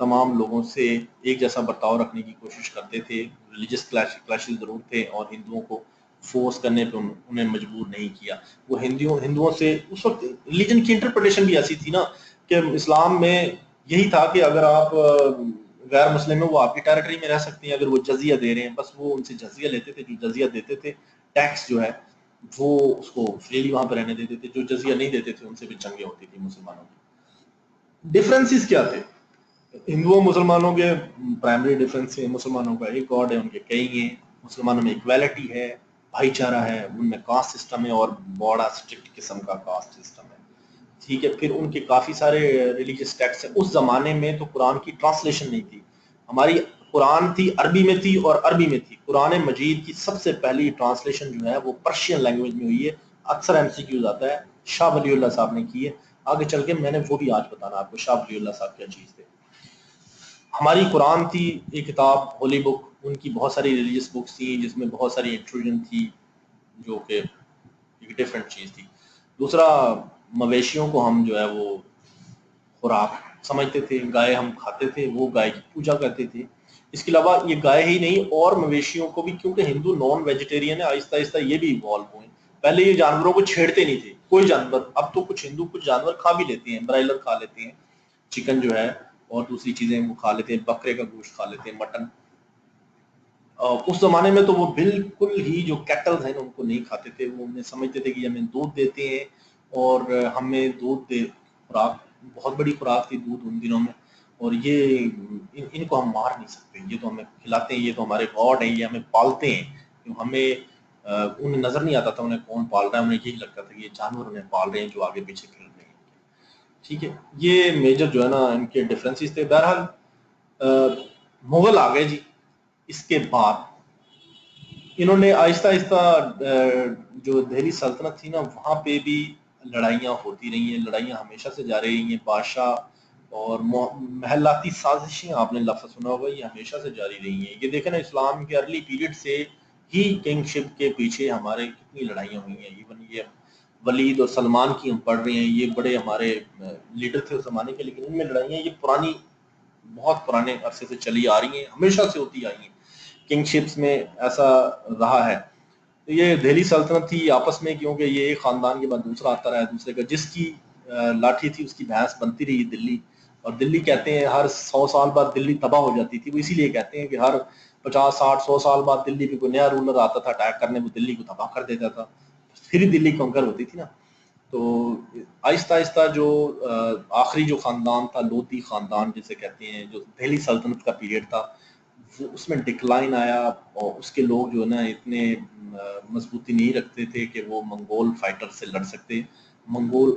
A: تمام لوگوں سے ایک جیسا برتاؤ رکھنے کی کوشش کرتے تھے. ریلیجس کلیشز ضرور تھے, اور ہندوؤں کو فورس کرنے پہ انہیں مجبور نہیں کیا. وہ ہندوؤں سے اس وقت ریلیجن کی انٹرپریٹیشن بھی ایسی تھی نا کہ اسلام میں یہی تھا کہ اگر آپ غیر مسلم ہیں وہ آپ کی ٹیریٹری میں رہ سکتے ہیں, اگر وہ جزیہ دے رہے ہیں, بس وہ ان سے جزیہ لیتے تھے. جو جزیہ دیتے تھے ٹیکس جو ہے وہ اس کو فریلی وہاں پہ رہنے دیتے تھے. جو جزیہ نہیں دیتے تھے ان سے بھی جنگیں ہوتی تھی مسلمانوں کی. ڈفرینسز کیا تھے ہندوؤں مسلمانوں کے؟ پرائمری ڈفرینس ہے, مسلمانوں کا ایک گاڈ ہے, ان کے کئی ہیں. مسلمانوں میں ایکویلٹی ہے, بھائی چارہ ہے, ان میں کاسٹ سسٹم ہے, اور بڑا اسٹرکٹ قسم کا کاسٹ سسٹم ہے. ٹھیک ہے, پھر ان کے کافی سارے ریلیجیس ٹیکسٹ ہیں. اس زمانے میں تو قرآن کی ٹرانسلیشن نہیں تھی. ہماری قرآن تھی عربی میں تھی, اور عربی میں تھی. قرآن مجید کی سب سے پہلی ٹرانسلیشن جو ہے وہ پرشین لینگویج میں ہوئی ہے. اکثر ایم سی کیوز آتا ہے, شاہ ولی اللہ صاحب نے کی ہے. آگے چل کے میں نے وہ بھی آج بتانا آپ کو شاہ ولی اللہ صاحب کیا چیز تھے. ہماری قرآن تھی ایک کتاب, ہولی بک. ان کی بہت ساری ریلیجیس بکس تھیں جس میں بہت ساری انٹروژن تھی, جو کہ ایک ڈفرینٹ چیز تھی. دوسرا, مویشیوں کو ہم جو ہے وہ خوراک سمجھتے تھے, گائے ہم کھاتے تھے, وہ گائے کی پوجا کرتے تھے. اس کے علاوہ یہ گائے ہی نہیں اور مویشیوں کو بھی, کیونکہ ہندو نان ویجیٹیرین ہے, آہستہ آہستہ یہ بھی ایوالو ہوئے. پہلے یہ جانوروں کو چھیڑتے نہیں تھے کوئی جانور, اب تو کچھ ہندو کچھ جانور کھا بھی لیتے ہیں, برائلر کھا لیتے ہیں, چکن جو ہے اور دوسری چیزیں وہ کھا لیتے ہیں, بکرے کا گوشت کھا لیتے ہیں, مٹن. اس زمانے میں تو وہ بالکل ہی جو کیٹل ہیں ان کو نہیں کھاتے تھے. وہ انہیں سمجھتے تھے کہ ہمیں دودھ دیتے ہیں, اور ہمیں دودھ دے, خوراک بہت بڑی خوراک تھی دودھ ان دنوں میں, اور یہ ان کو ہم مار نہیں سکتے, یہ تو ہمیں کھلاتے ہیں, یہ تو ہمارے گاڈ ہیں, یہ ہمیں پالتے ہیں, ہمیں انہیں نظر نہیں آتا تھا انہیں کون پال رہا ہے، انہیں یہی لگتا تھا کہ یہ جانور انہیں پال رہے ہیں جو آگے پیچھے کھیل رہے ہیں. ٹھیک ہے، یہ میجر جو ہے نا ان کے ڈفرینسز تھے. بہرحال مغل آ گئے جی. اس کے بعد انہوں نے آہستہ آہستہ جو دہلی سلطنت تھی نا وہاں پہ بھی لڑائیاں ہوتی رہی ہیں، لڑائیاں ہمیشہ سے جاری رہی ہیں. بادشاہ اور محلاتی سازشیں آپ نے لفظ سنا ہوگا، یہ ہمیشہ سے جاری رہی ہیں. یہ دیکھیں نا اسلام کے ارلی پیریڈ سے ہی کنگ شپ کے پیچھے ہمارے کتنی لڑائیاں ہوئی ہیں. ایون یہ ولید اور سلمان کی ہم پڑھ رہے ہیں، یہ بڑے ہمارے لیڈر تھے اس زمانے کے، لیکن ان میں لڑائیاں یہ پرانی بہت پرانے عرصے سے چلی آ رہی ہیں، ہمیشہ سے ہوتی آئی ہیں. کنگ شپس میں ایسا رہا ہے. یہ دہلی سلطنت تھی آپس میں، کیونکہ یہ ایک خاندان کے بعد دوسرا آتا رہا دوسرے کا، جس کی لاٹھی تھی اس کی بھینس بنتی رہی دلی. اور دلی کہتے ہیں ہر 100 سال بعد دلی تباہ ہو جاتی تھی. وہ اسی لیے کہتے ہیں کہ ہر 50 60 100 سال بعد دلی پہ کوئی نیا رولر آتا تھا اٹیک کرنے، وہ دلی کو تباہ کر دیتا تھا، پھر ہی دلی کنکر ہوتی تھی نا. تو آہستہ آہستہ جو آخری جو خاندان تھا لودھی خاندان جسے کہتے ہیں، جو دہلی سلطنت کا پیریڈ تھا، وہ اس میں ڈکلائن آیا. اور اس کے لوگ جو ہے نا اتنے مضبوطی نہیں رکھتے تھے کہ وہ منگول فائٹر سے لڑ سکتے. منگول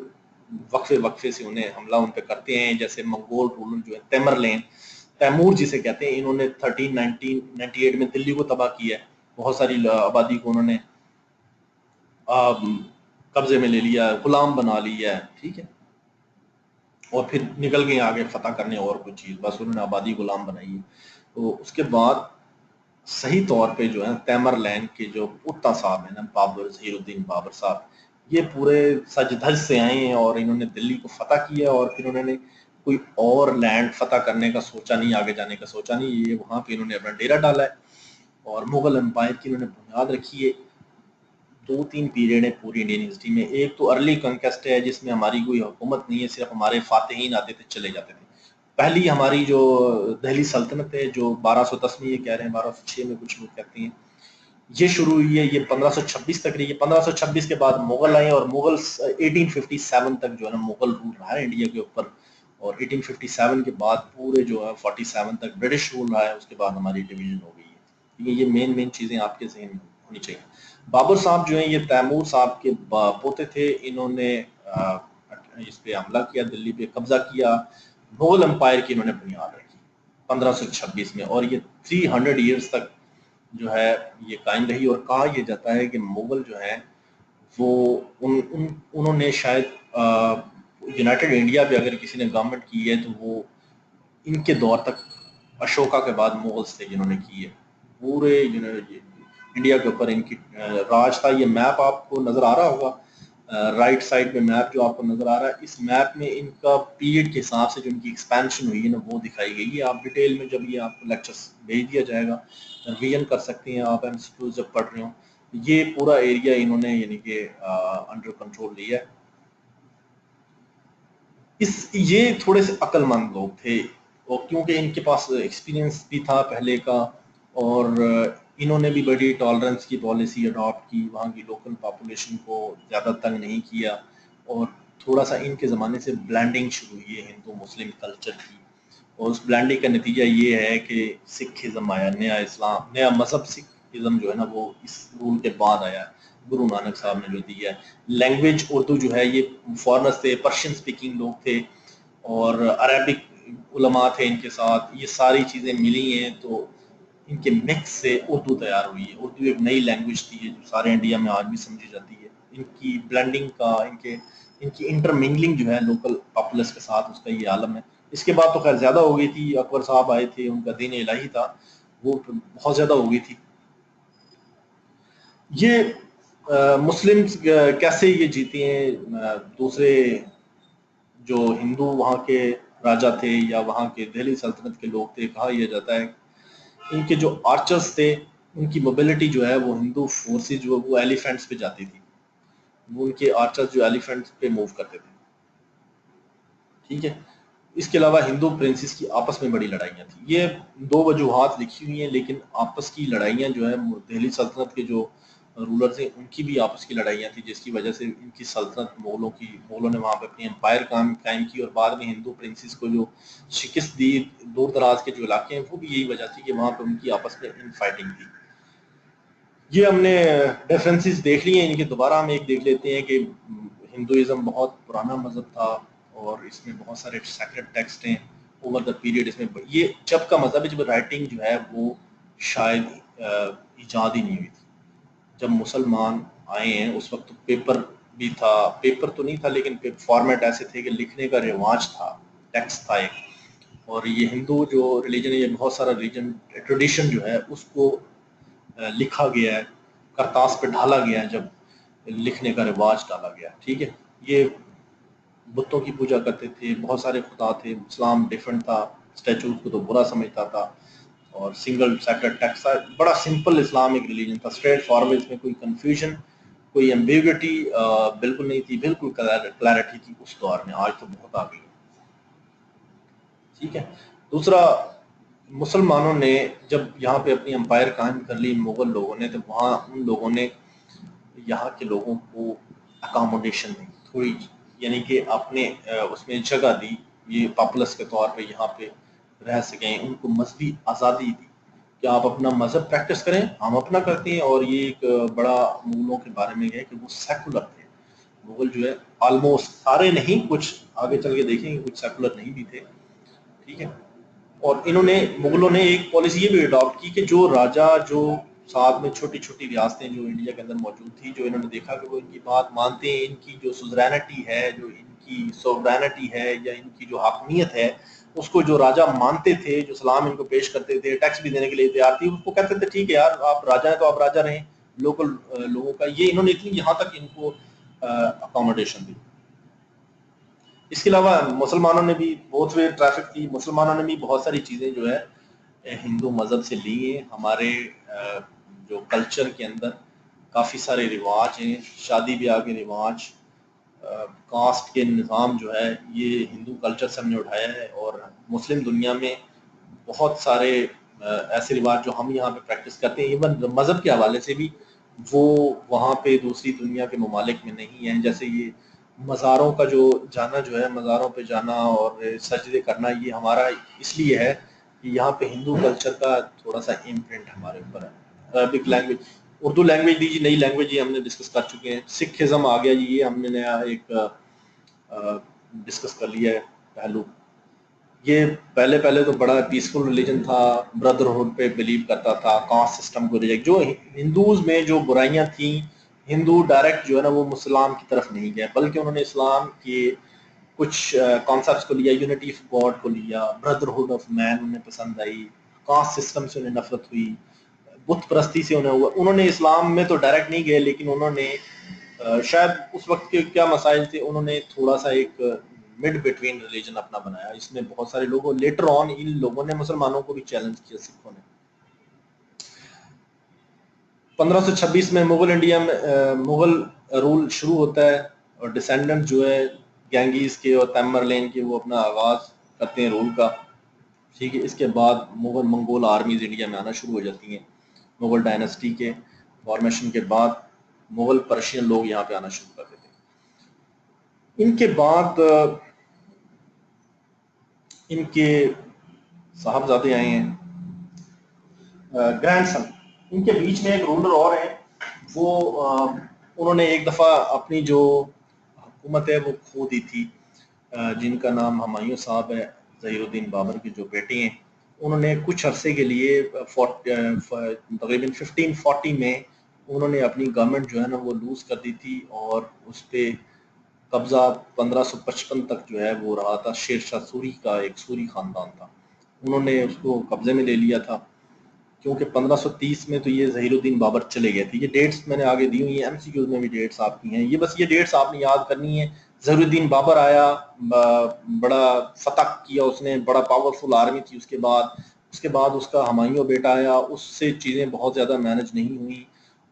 A: وقفے وقفے سے انہیں حملہ ان پہ کرتے ہیں. جیسے منگول رولر جو ہے تیمرلین، تیمور جسے کہتے ہیں، انہوں نے 1398 میں دلی کو تباہ کیا ہے. بہت ساری آبادی کو انہوں نے قبضے میں لے لیا، غلام بنا لیا ہے. ٹھیک ہے، اور پھر نکل گئے آگے فتح کرنے اور کوئی چیز، بس انہوں نے آبادی غلام بنائی ہے. تو اس کے بعد صحیح طور پہ جو ہے تیمر لین کے جو پتا صاحب ہیں نا، بابر ظہیر الدین بابر صاحب، یہ پورے سج دھج سے آئے ہیں اور انہوں نے دلی کو فتح کیا. اور پھر انہوں نے کوئی اور لینڈ فتح کرنے کا سوچا نہیں، آگے جانے کا سوچا نہیں. یہ وہاں پہ انہوں نے اپنا ڈیرا ڈالا ہے اور مغل امپائر کی انہوں نے بنیاد رکھی ہے. 2-3 پیریڈ ہے پوری انڈین ہسٹری میں. ایک تو ارلی کنکسٹ ہے جس میں ہماری کوئی حکومت نہیں ہے، صرف ہمارے فاتحین آتے تھے چلے جاتے تھے. پہلی ہماری جو دہلی سلطنت ہے جو 1210 میں، یہ کہہ رہے ہیں 1206 میں کچھ لوگ کہتے ہیں، یہ شروع ہوئی ہے. یہ 1526 تک رہی ہے. 1526 کے بعد مغل آئے اور مغل 1857 تک جو ہے نا مغل رول رہا ہے انڈیا کے اوپر. اور 1857 کے بعد پورے جو ہے 47 تک برٹش رول رہا ہے. اس کے بعد ہماری ڈویژن ہو گئی ہے. یہ مین چیزیں آپ کے ذہن میں ہونی چاہیے. بابر صاحب جو ہیں یہ تیمور صاحب کے پوتے تھے. انہوں نے اس پہ حملہ کیا، دلی پہ قبضہ کیا. مغل امپائر کی انہوں نے بنیاد رکھی 1526 میں، اور یہ 300 ایئرز تک جو ہے یہ قائم رہی. اور کہا یہ جاتا ہے کہ مغل جو ہے وہ انہوں نے شاید یونائٹڈ انڈیا پہ اگر کسی نے گورنمنٹ کی ہے تو وہ ان کے دور تک اشوکا کے بعد مغلز تھے جنہوں نے کی ہے. پورے انڈیا کے اوپر ان کی راج تھا. یہ میپ آپ کو نظر آ رہا ہوگا رائٹ سائڈ میں، میپ جو آپ کو نظر آ رہا ہے، اس میپ میں ان کا پیریڈ کے حساب سے جو ان کی ایکسپینشن ہوئی ہے نا وہ دکھائی گئی ہے. آپ ڈیٹیل میں جب یہ آپ کو لیکچرز بھیج دیا جائے گا ریویژن کر سکتے ہیں آپ ایم سی کیوز جب پڑھ رہے ہوں. یہ پورا ایریا انہوں نے یعنی کہ انڈر کنٹرول لیا ہے. یہ تھوڑے سے عقل مند لوگ تھے اور کیونکہ ان کے پاس ایکسپیرینس بھی تھا پہلے کا، اور انہوں نے بھی بڑی ٹالرنس کی پالیسی اڈاپٹ کی، وہاں کی لوکل پاپولیشن کو زیادہ تنگ نہیں کیا. اور تھوڑا سا ان کے زمانے سے بلینڈنگ شروع ہوئی ہے ہندو مسلم کلچر کی، اور اس بلینڈنگ کا نتیجہ یہ ہے کہ سکھزم آیا، نیا اسلام، نیا مذہب سکھزم جو ہے نا وہ اس رول کے بعد آیا، گرو نانک صاحب نے جو دیا ہے. لینگویج اردو جو ہے یہ فارنرز تھے، پرشین سپیکنگ لوگ تھے، اور عربک علماء تھے ان کے ساتھ. یہ ساری چیزیں ملی ہیں تو ان کے مکس سے اردو تیار ہوئی ہے. اردو ایک نئی لینگویج تھی جو سارے انڈیا میں آج بھی سمجھی جاتی ہے. ان کی بلینڈنگ کا، ان کی انٹرمنگلنگ جو ہے لوکل پاپولس کے ساتھ، اس کا یہ عالم ہے. اس کے بعد تو خیر زیادہ ہو گئی تھی. اکبر صاحب آئے تھے، ان کا دین الہی تھا، وہ بہت زیادہ ہو گئی تھی. یہ مسلم کیسے یہ جیتے ہیں؟ دوسرے جو ہندو وہاں کے راجا تھے یا وہاں کے دہلی سلطنت کے لوگ تھے، کہا یہ جاتا ہے ان کے جو آرچرز تھے ان کی موبلٹی جو ہے وہ ہندو فورسز جو وہ ایلیفینٹس پہ جاتی تھی، وہ ان کے آرچرز جو ایلیفینٹس پہ موو کرتے تھے. ٹھیک ہے، اس کے علاوہ ہندو پرنسز کی آپس میں بڑی لڑائیاں تھیں. یہ 2 وجوہات لکھی ہوئی ہیں، لیکن آپس کی لڑائیاں جو ہے دہلی سلطنت کے جو رولر تھے ان کی بھی آپس کی لڑائیاں تھیں، جس کی وجہ سے ان کی سلطنت مغلوں نے وہاں پہ اپنی امپائر قائم کی، اور بعد میں ہندو پرنسز کو جو شکست دی دور دراز کے جو علاقے ہیں، وہ بھی یہی وجہ تھی کہ وہاں پہ ان کی آپس میں ان فائٹنگ تھی. یہ ہم نے ڈیفرنسز دیکھ لی ہیں ان کے، دوبارہ ہم ایک دیکھ لیتے ہیں کہ ہندوازم بہت پرانا مذہب تھا اور اس میں بہت سارے سیکرڈ ٹیکسٹ ہیں اوور دا پیریڈ. اس میں یہ جب کا مذہب ہے جب رائٹنگ جو ہے وہ شاید ایجاد ہی نہیں ہوئی تھی. جب مسلمان آئے ہیں اس وقت پیپر بھی تھا، پیپر تو نہیں تھا لیکن فارمیٹ ایسے تھے کہ لکھنے کا رواج تھا، ٹیکسٹ تھا ایک. اور یہ ہندو جو ریلیجن ہے، یہ بہت سارا ریلیجن ٹریڈیشن جو ہے اس کو لکھا گیا ہے، کرتاس پہ ڈھالا گیا ہے جب لکھنے کا رواج ڈالا گیا. ٹھیک ہے، یہ بتوں کی پوجا کرتے تھے، بہت سارے خدا تھے. اسلام ڈیفرنٹ تھا، اسٹیچوز کو تو برا سمجھتا تھا اور سنگل سیکرڈ ٹیکسٹ. بڑا سمپل اسلام ایک ریلیجن تھا، اسٹریٹ فارورڈ. اس میں کوئی کنفیوژن، کوئی ایمبیگوٹی بالکل نہیں تھی، بالکل کلیرٹی تھی اس دور میں. آج تو بہت آ گئی. ٹھیک ہے. دوسرا، مسلمانوں نے جب یہاں پہ اپنی امپائر قائم کر لی مغل لوگوں نے، تو وہاں ان لوگوں نے یہاں کے لوگوں کو اکاموڈیشن دی تھوڑی، یعنی کہ اپنے اس میں جگہ دی، یہ پاپولس کے طور پہ یہاں پہ رہ سکیں. ان کو مذہبی آزادی دی کہ آپ اپنا مذہب پریکٹس کریں، ہم اپنا کرتے ہیں. اور یہ ایک بڑا مغلوں کے بارے میں ہے کہ وہ سیکولر تھے. مغل جو ہے آلموسٹ سارے نہیں، کچھ آگے چل کے دیکھیں گے کچھ سیکولر نہیں بھی تھے. ٹھیک ہے. اور انہوں نے، مغلوں نے ایک پالیسی یہ بھی اڈاپٹ کی کہ جو راجا، جو ساتھ میں چھوٹی چھوٹی ریاستیں جو انڈیا کے اندر موجود تھی، جو انہوں نے دیکھا کہ وہ ان کی بات مانتے ہیں، ان کی جو سوزرینٹی ہے، جو ان کی سوورینٹی ہے یا ان کی جو حاکمیت ہے، اس کو جو راجا مانتے تھے، جو سلام ان کو پیش کرتے تھے، ٹیکس بھی دینے کے لیے تیار تھی، اس کو کہتے تھے ٹھیک ہے یار، آپ راجا ہیں تو آپ راجا رہیں. لوکل لوگوں کا یہ انہوں نے اتنی یہاں تک ان کو اکاموڈیشن دی. اس کے علاوہ مسلمانوں نے بھی بہت وے ٹریفک تھی، مسلمانوں نے بھی بہت ساری چیزیں جو ہے ہندو مذہب سے لی ہیں. ہمارے جو کلچر کے اندر کافی سارے رواج ہیں، شادی بیاہ کے رواج، کاسٹ کے نظام جو ہے یہ ہندو کلچر سے ہم نے اٹھایا ہے. اور مسلم دنیا میں بہت سارے ایسے رواج جو ہم یہاں پہ پریکٹس کرتے ہیں، ایون مذہب کے حوالے سے بھی وہ وہاں پہ دوسری دنیا کے ممالک میں نہیں ہیں. جیسے یہ مزاروں کا جو جانا جو ہے، مزاروں پہ جانا اور سجدے کرنا، یہ ہمارا اس لیے ہے کہ یہاں پہ ہندو کلچر کا تھوڑا سا امپرنٹ ہمارے اوپر ہے. عربک لینگویج، اردو لینگویج دی جی، نئی لینگویج یہ ہم نے ڈسکس کر چکے ہیں. سکھزم آ گیا جی، یہ ہم نے نیا ایک ڈسکس کر لیا ہے پہلو. یہ پہلے تو بڑا پیسفل ریلیجن تھا، بردرہڈ پہ بلیو کرتا تھا، کاسٹ سسٹم کو ریجیکٹ. جو ہندوز میں جو برائیاں تھیں، ہندو ڈائریکٹ جو ہے نا وہ اسلام کی طرف نہیں گئے، بلکہ انہوں نے اسلام کے کچھ کانسیپٹس کو لیا، یونٹی آف گاڈ کو لیا، بردرہڈ آف مین انہیں پسند آئی، کاسٹ سسٹم سے انہیں نفرت ہوئی، بت پرستی سے انہیں ہوا. انہوں نے اسلام میں تو ڈائریکٹ نہیں گئے، لیکن انہوں نے شاید اس وقت کے کیا مسائل تھے، انہوں نے تھوڑا سا ایک مڈ بٹوین ریلیجن اپنا بنایا. اس میں بہت سارے لوگوں، لیٹر آن ان لوگوں نے مسلمانوں کو بھی چیلنج کیا، سکھوں نے. 1526 میں مغل انڈیا میں مغل رول شروع ہوتا ہے، اور ڈسینڈنٹ جو ہے گینگیز کے اور تیمرلین کے وہ اپنا آغاز کرتے ہیں رول کا. ٹھیک ہے. اس کے بعد مغل منگول آرمیز انڈیا میں آنا شروع ہو جاتی ہیں. مغل ڈائنسٹی کے فارمیشن کے بعد مغل پرشین لوگ یہاں پہ آنا شروع کرتے تھے. ان کے بعد ان کے صاحبزادے آئے ہیں، گرینڈ سن. ان کے بیچ میں ایک رولر اور ہیں، وہ انہوں نے ایک دفعہ اپنی جو حکومت ہے وہ کھو دی تھی، جن کا نام ہمایوں صاحب ہے، ظہیر الدین بابر کے جو بیٹے ہیں. انہوں نے کچھ عرصے کے لیے تقریباً 1540 میں انہوں نے اپنی گورنمنٹ جو ہے نا وہ لوز کر دی تھی، اور اس پہ قبضہ 1555 تک جو ہے وہ رہا تھا. شیر شاہ سوری کا ایک سوری خاندان تھا، انہوں نے اس کو قبضے میں لے لیا تھا. کیونکہ 1530 میں تو یہ ظہیر الدین بابر چلے گئے تھے. یہ ڈیٹس میں نے آگے دی ہوئی ہیں، ایم سی کیوز میں بھی ڈیٹس آپ کی ہیں، یہ بس یہ ڈیٹس آپ نے یاد کرنی ہے. ظہیر الدین بابر آیا، بڑا فتح کیا اس نے، بڑا پاورفل آرمی تھی. اس کے بعد اس کا ہمایوں بیٹا آیا، اس سے چیزیں بہت زیادہ مینج نہیں ہوئی،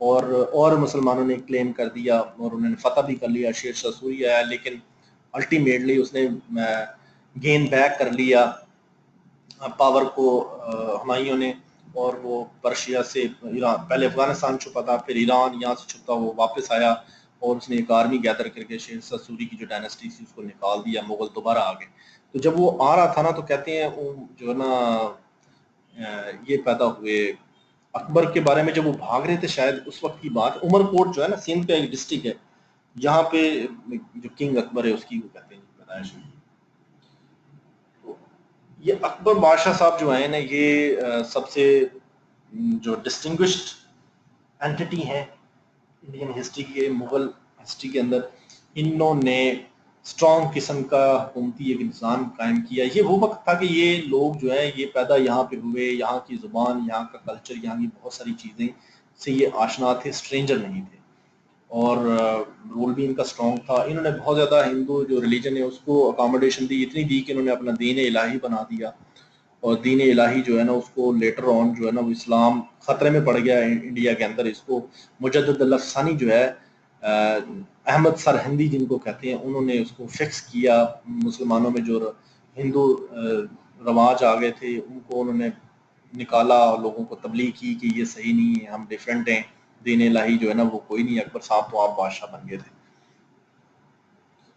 A: اور مسلمانوں نے کلیم کر دیا اور انہوں نے فتح بھی کر لیا. شیر شاہ سوری آیا، لیکن الٹیمیٹلی اس نے گین بیک کر لیا پاور کو ہمایوں نے، اور وہ پرشیا سے ایران، پہلے افغانستان چھپا تھا، پھر ایران، یہاں سے چھپتا وہ واپس آیا، اور اس نے ایک آرمی گیدر کر کے شیر شاہ سوری کی جو ڈائنسٹی تھی اس کو نکال دیا. مغل دوبارہ آ گئے. تو جب وہ آ رہا تھا نا، تو کہتے ہیں جو ہے نا یہ پیدا ہوئے اکبر کے بارے میں جب وہ بھاگ رہے تھے شاید اس وقت کی بات، عمر کوٹ جو ہے نا سندھ کا ایک ڈسٹرکٹ ہے، یہاں پہ جو کنگ اکبر ہے اس کی وہ کہتے ہیں پیدائش ہوئی۔ تو یہ اکبر بادشاہ صاحب جو ہیں نا یہ سب سے جو ڈسٹنگوشڈ اینٹی ہیں انڈین ہسٹری کے، مغل ہسٹری کے اندر، انہوں نے اسٹرانگ قسم کا حکومتی ایک نظام قائم کیا۔ یہ وہ وقت تھا کہ یہ لوگ جو ہے یہ پیدا یہاں پہ ہوئے، یہاں کی زبان، یہاں کا کلچر، یہاں کی بہت ساری چیزیں سے یہ آشنا تھے، اسٹرینجر نہیں تھے، اور رول بھی ان کا اسٹرانگ تھا۔ انہوں نے بہت زیادہ ہندو جو ریلیجن ہے اس کو اکاموڈیشن دی، اتنی دی کہ انہوں نے اپنا دین الہی بنا دیا، اور دین الہی جو ہے نا اس کو لیٹر آن جو ہے نا وہ اسلام خطرے میں پڑ گیا انڈیا کے اندر۔ اس کو مجدد الافسانی جو ہے احمد سرہندی جن کو کہتے ہیں، انہوں نے اس کو فکس کیا۔ مسلمانوں میں جو ہندو رواج آ گئے تھے ان کو انہوں نے نکالا، اور لوگوں کو تبلیغ کی کہ یہ صحیح نہیں ہے، ہم ڈیفرنٹ ہیں، دین الہی جو ہے نا وہ کوئی نہیں۔ اکبر صاحب تو آپ بادشاہ بن گئے تھے۔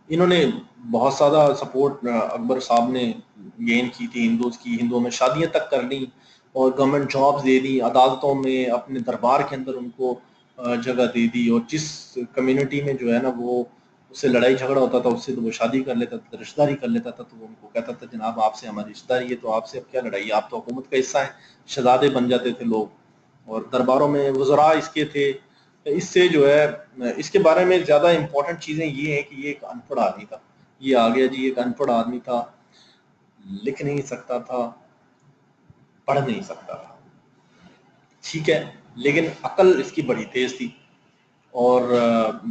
A: انہوں نے بہت زیادہ سپورٹ اکبر صاحب نے گین کی تھی ہندوز کی، ہندوؤں میں شادیاں تک کر لی، اور گورنمنٹ جابز دے دی، عدالتوں میں اپنے دربار کے اندر ان کو جگہ دے دی، اور جس کمیونٹی میں جو ہے نا وہ اس سے لڑائی جھگڑا ہوتا تھا اس سے تو وہ شادی کر لیتا تھا، رشتہ داری کر لیتا تھا، تو وہ ان کو کہتا تھا جناب آپ سے ہماری رشتہ داری ہے تو آپ سے اب کیا لڑائی، آپ تو حکومت کا حصہ ہیں، شہزادے بن جاتے تھے لوگ، اور درباروں میں وزراء اس کے تھے۔ اس سے جو ہے اس کے بارے میں زیادہ امپورٹنٹ چیزیں یہ ہیں کہ یہ ایک ان پڑھ آدمی تھا، یہ آ گیا جی، ایک ان پڑھ آدمی تھا، لکھ نہیں سکتا تھا، پڑھ نہیں سکتا تھا، ٹھیک ہے، لیکن عقل اس کی بڑی تیز تھی۔ اور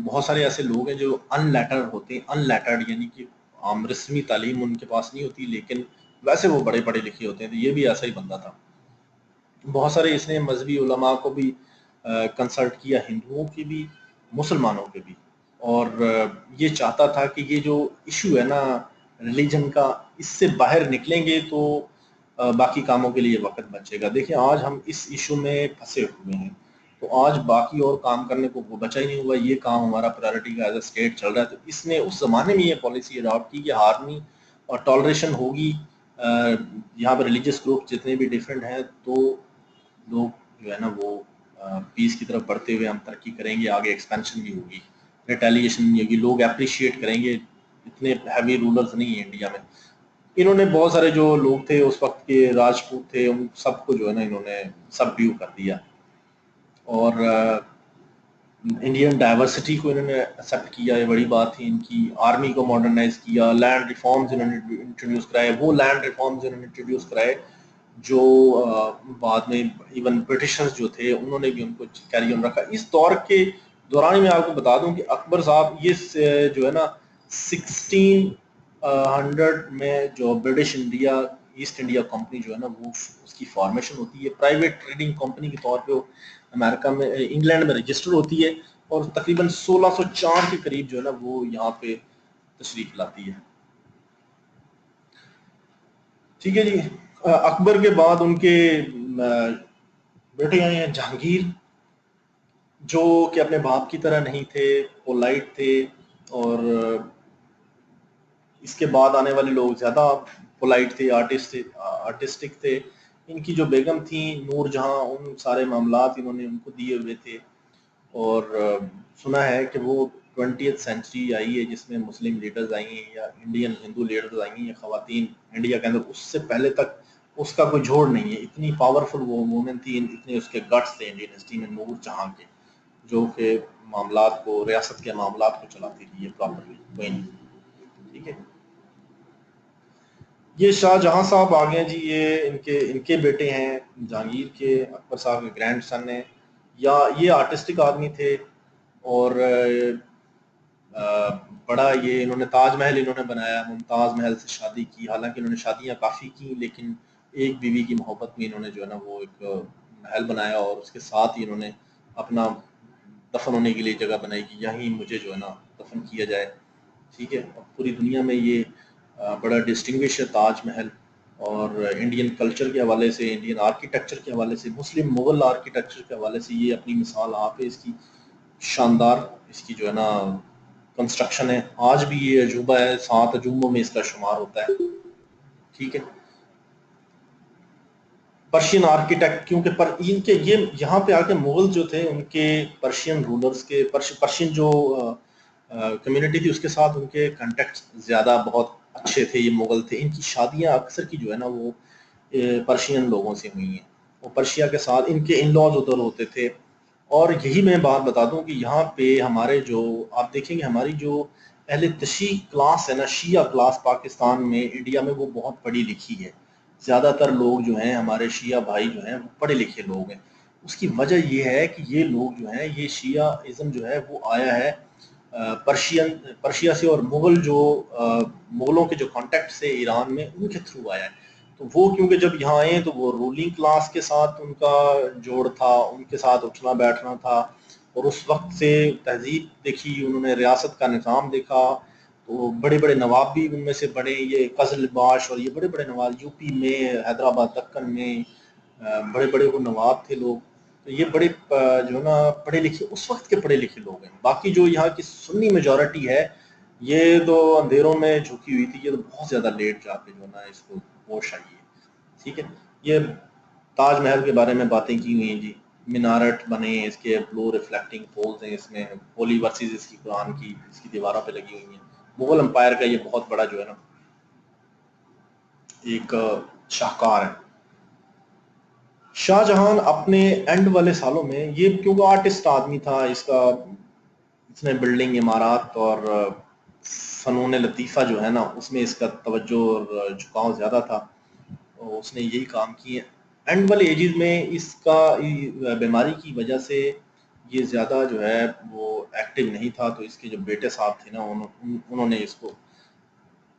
A: بہت سارے ایسے لوگ ہیں جو ان لیٹرڈ ہوتے ہیں، ان لیٹرڈ یعنی کہ عام رسمی تعلیم ان کے پاس نہیں ہوتی، لیکن ویسے وہ بڑے پڑھے لکھے ہوتے ہیں، تو یہ بھی ایسا ہی بندہ تھا۔ بہت سارے اس نے مذہبی علماء کو بھی کنسلٹ کیا، ہندوؤں کے بھی، مسلمانوں کے بھی، اور یہ چاہتا تھا کہ یہ جو ایشو ہے نا ریلیجن کا، اس سے باہر نکلیں گے تو باقی کاموں کے لیے وقت بچے گا۔ دیکھیں آج ہم اس ایشو میں پھنسے ہوئے ہیں، تو آج باقی اور کام کرنے کو بچا ہی نہیں ہوا، یہ کام ہمارا پرائورٹی کا ایز اے اسٹیٹ چل رہا ہے۔ تو اس نے اس زمانے میں یہ پالیسی اڈاپٹ کی کہ ہارمنی اور ٹالریشن ہوگی، یہاں پہ ریلیجیس گروپ جتنے بھی ڈفرینٹ ہیں، تو لوگ جو ہے نا وہ پیس کی طرف بڑھتے ہوئے ہم ترقی کریں گے، آگے ایکسپینشن بھی ہوگی، ریٹیلیشن نہیں ہوگی، لوگ اپریشیٹ کریں گے، اتنے ہیوی رولرز نہیں ہیں انڈیا میں۔ انہوں نے بہت سارے جو لوگ تھے اس وقت کے راجپوت تھے، ان سب کو جو ہے نا انہوں نے سب ڈیو کر دیا، اور انڈین ڈائیورسٹی کو انہوں نے ایکسیپٹ کیا، یہ بڑی بات تھی ان کی۔ آرمی کو ماڈرنائز کیا، لینڈ ریفارمز انہوں نے انٹروڈیوس کرائے، وہ لینڈ ریفارمز انہوں نے انٹروڈیوس کرائے جو بعد میں ایون برٹشرز جو تھے انہوں نے بھی ان کو کیری آن رکھا۔ اس دور کے دوران میں آپ کو بتا دوں کہ اکبر صاحب یہ جو ہے نا 1600 میں جو British India East India company جو ہے نا وہ اس کی فارمیشن ہوتی ہے، پرائیویٹ ٹریڈنگ کمپنی کے طور پہ وہ امریکہ میں انگلینڈ میں رجسٹر ہوتی ہے، اور تقریباً 1604 کے قریب جو ہے نا وہ یہاں پہ تشریف لاتی ہے، ٹھیک ہے جی۔ اکبر کے بعد ان کے بیٹے آئے ہیں جہانگیر، جو کہ اپنے باپ کی طرح نہیں تھے، پولائٹ تھے، اور اس کے بعد آنے والے لوگ زیادہ پولائٹ تھے، آرٹسٹک تھے۔ ان کی جو بیگم تھیں نور جہاں، ان سارے معاملات انہوں نے ان کو دیے ہوئے تھے، اور سنا ہے کہ وہ 20th سینچری آئی ہے جس میں مسلم لیڈرز آئی ہیں یا انڈین ہندو لیڈرز آئی ہیں، یا خواتین انڈیا کے اندر، اس سے پہلے تک اس کا کوئی جوڑ نہیں ہے۔ اتنی پاورفل وہ وومن تھی، اتنے اس کے گٹس تھے انڈین ہسٹری میں نور جہاں کے، جو کہ معاملات کو، ریاست کے معاملات کو چلاتی تھی یہ پراپرلی، کوئی نہیں، ٹھیک ہے۔ یہ شاہ جہاں صاحب آ گئے جی، یہ ان کے بیٹے ہیں جہانگیر کے، اکبر صاحب کے گرینڈ سن ہیں، یا یہ آرٹسٹک آدمی تھے، اور بڑا یہ انہوں نے تاج محل انہوں نے بنایا، ممتاز محل سے شادی کی، حالانکہ انہوں نے شادیاں کافی کی، لیکن ایک بیوی کی محبت میں انہوں نے جو ہے نا وہ ایک محل بنایا، اور اس کے ساتھ ہی انہوں نے اپنا دفن ہونے کے لیے جگہ بنائی کہ یہیں مجھے جو ہے نا دفن کیا جائے، ٹھیک ہے۔ اور پوری دنیا میں یہ بڑا ڈسٹنگوش ہے تاج محل، اور انڈین کلچر کے حوالے سے، انڈین آرکیٹیکچر کے حوالے سے، مسلم مغل آرکیٹیکچر کے حوالے سے یہ اپنی مثال آپ ہے، اس کی شاندار، اس کی جو ہے نا کنسٹرکشن ہے، آج بھی یہ عجوبہ ہے، 7 عجوبوں میں اس کا شمار ہوتا ہے، ٹھیک ہے۔ پرشین آرکیٹیکٹ، کیونکہ ان کے یہ یہاں پہ آ کے مغل جو تھے ان کے پرشین رولرز کے پرشین جو کمیونٹی تھی اس کے ساتھ ان کے کنٹیکٹ زیادہ بہت اچھے تھے. یہ مغل تھے، ان کی شادیاں اکثر کی جو ہے نا وہ پرشین لوگوں سے ہوئی ہیں. وہ پرشیا کے ساتھ ان کے ان لاز ادھر ہوتے تھے. اور یہی میں بات بتا دوں کہ یہاں پہ ہمارے جو آپ دیکھیں گے ہماری جو اہل تشیع کلاس ہے نا، شیعہ کلاس پاکستان میں انڈیا میں وہ بہت پڑھی لکھی ہے. زیادہ تر لوگ جو ہیں ہمارے شیعہ بھائی جو ہیں وہ پڑھے لکھے لوگ ہیں. اس کی وجہ یہ ہے کہ یہ لوگ جو ہیں یہ شیعہ ازم جو ہے وہ آیا ہے پرشیا سے، اور مغل جو مغلوں کے جو کانٹیکٹ سے ایران میں ان کے تھرو آیا ہے. تو وہ کیونکہ جب یہاں آئے تو وہ رولنگ کلاس کے ساتھ ان کا جوڑ تھا، ان کے ساتھ اٹھنا بیٹھنا تھا. اور اس وقت سے تہذیب دیکھی، انہوں نے ریاست کا نظام دیکھا. تو بڑے بڑے نواب بھی ان میں سے بڑے، یہ قزل باش اور یہ بڑے بڑے نواب یو پی میں، حیدرآباد دکن میں بڑے بڑے وہ نواب تھے لوگ. تو یہ بڑے جو ہے نا پڑھے لکھے اس وقت کے پڑھے لکھے لوگ ہیں. باقی جو یہاں کی سنی میجورٹی ہے یہ تو اندھیروں میں جھکی ہوئی تھی، یہ تو بہت زیادہ لیٹ جا کے جو ہے نا اس کو ہوش آئی ہے. ٹھیک ہے، یہ تاج محل کے بارے میں باتیں کی ہوئی ہیں جی. مینارٹ بنے، اس کے بلو ریفلیکٹنگ پولز ہیں، اس میں ہولی ورسز اس کی قرآن کی اس کی دیواروں پہ لگی ہوئی ہیں. مغل امپائر کا یہ بہت بڑا جو ہے نا ایک شاہکار ہے. شاہ جہان اپنے اینڈ والے سالوں میں، یہ کیونکہ آرٹسٹ آدمی تھا، اس نے بلڈنگ، عمارات اور فنون لطیفہ جو ہے نا اس میں اس کا توجہ اور جھکاؤ زیادہ تھا. اس نے یہی کام کیے. اینڈ والے ایجز میں اس کا بیماری کی وجہ سے یہ زیادہ جو ہے وہ ایکٹیو نہیں تھا. تو اس کے جو بیٹے صاحب تھے نا انہوں نے اس کو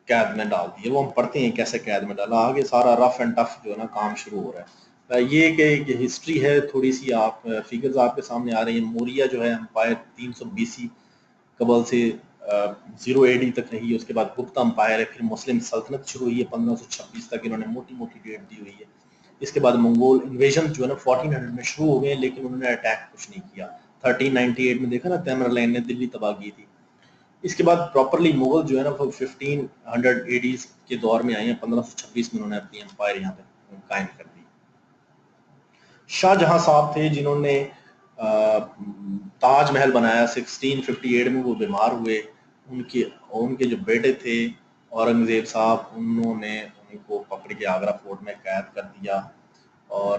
A: قید میں ڈال دیا. وہ ہم پڑھتے ہیں کیسے قید میں ڈالا. آگے سارا رف اینڈ ٹف جو ہے نا کام شروع ہو رہا ہے. یہ کہ ہسٹری ہے تھوڑی سی، آپ فگرز آپ کے سامنے آ رہی ہیں. موریہ جو ہے امپائر 320 قبل سے 0 AD تک رہی ہے. اس کے بعد گپتا امپائر ہے، پھر مسلم سلطنت شروع ہوئی ہے 1526 تک. انہوں نے موٹی موٹی ڈیٹ دی ہوئی ہے. اس کے بعد منگول انویژن جو ہے نا 1400 میں شروع ہو گئے، لیکن انہوں نے اٹیک کچھ نہیں کیا. 1398 میں دیکھا نا تیمور لین نے دلی تباہ کی تھی. اس کے بعد پراپرلی مغل جو ہے نا 1500 AD کے دور میں آئے ہیں. 1526 میں انہوں نے اپنی امپائر یہاں پہ قائم کر دی. شاہ جہاں صاحب تھے جنہوں نے تاج محل بنایا. 1658 میں وہ بیمار ہوئے. ان کے جو بیٹے تھے اورنگزیب صاحب، انہوں نے ان کو پکڑ کے آگرہ فورٹ میں قید کر دیا، اور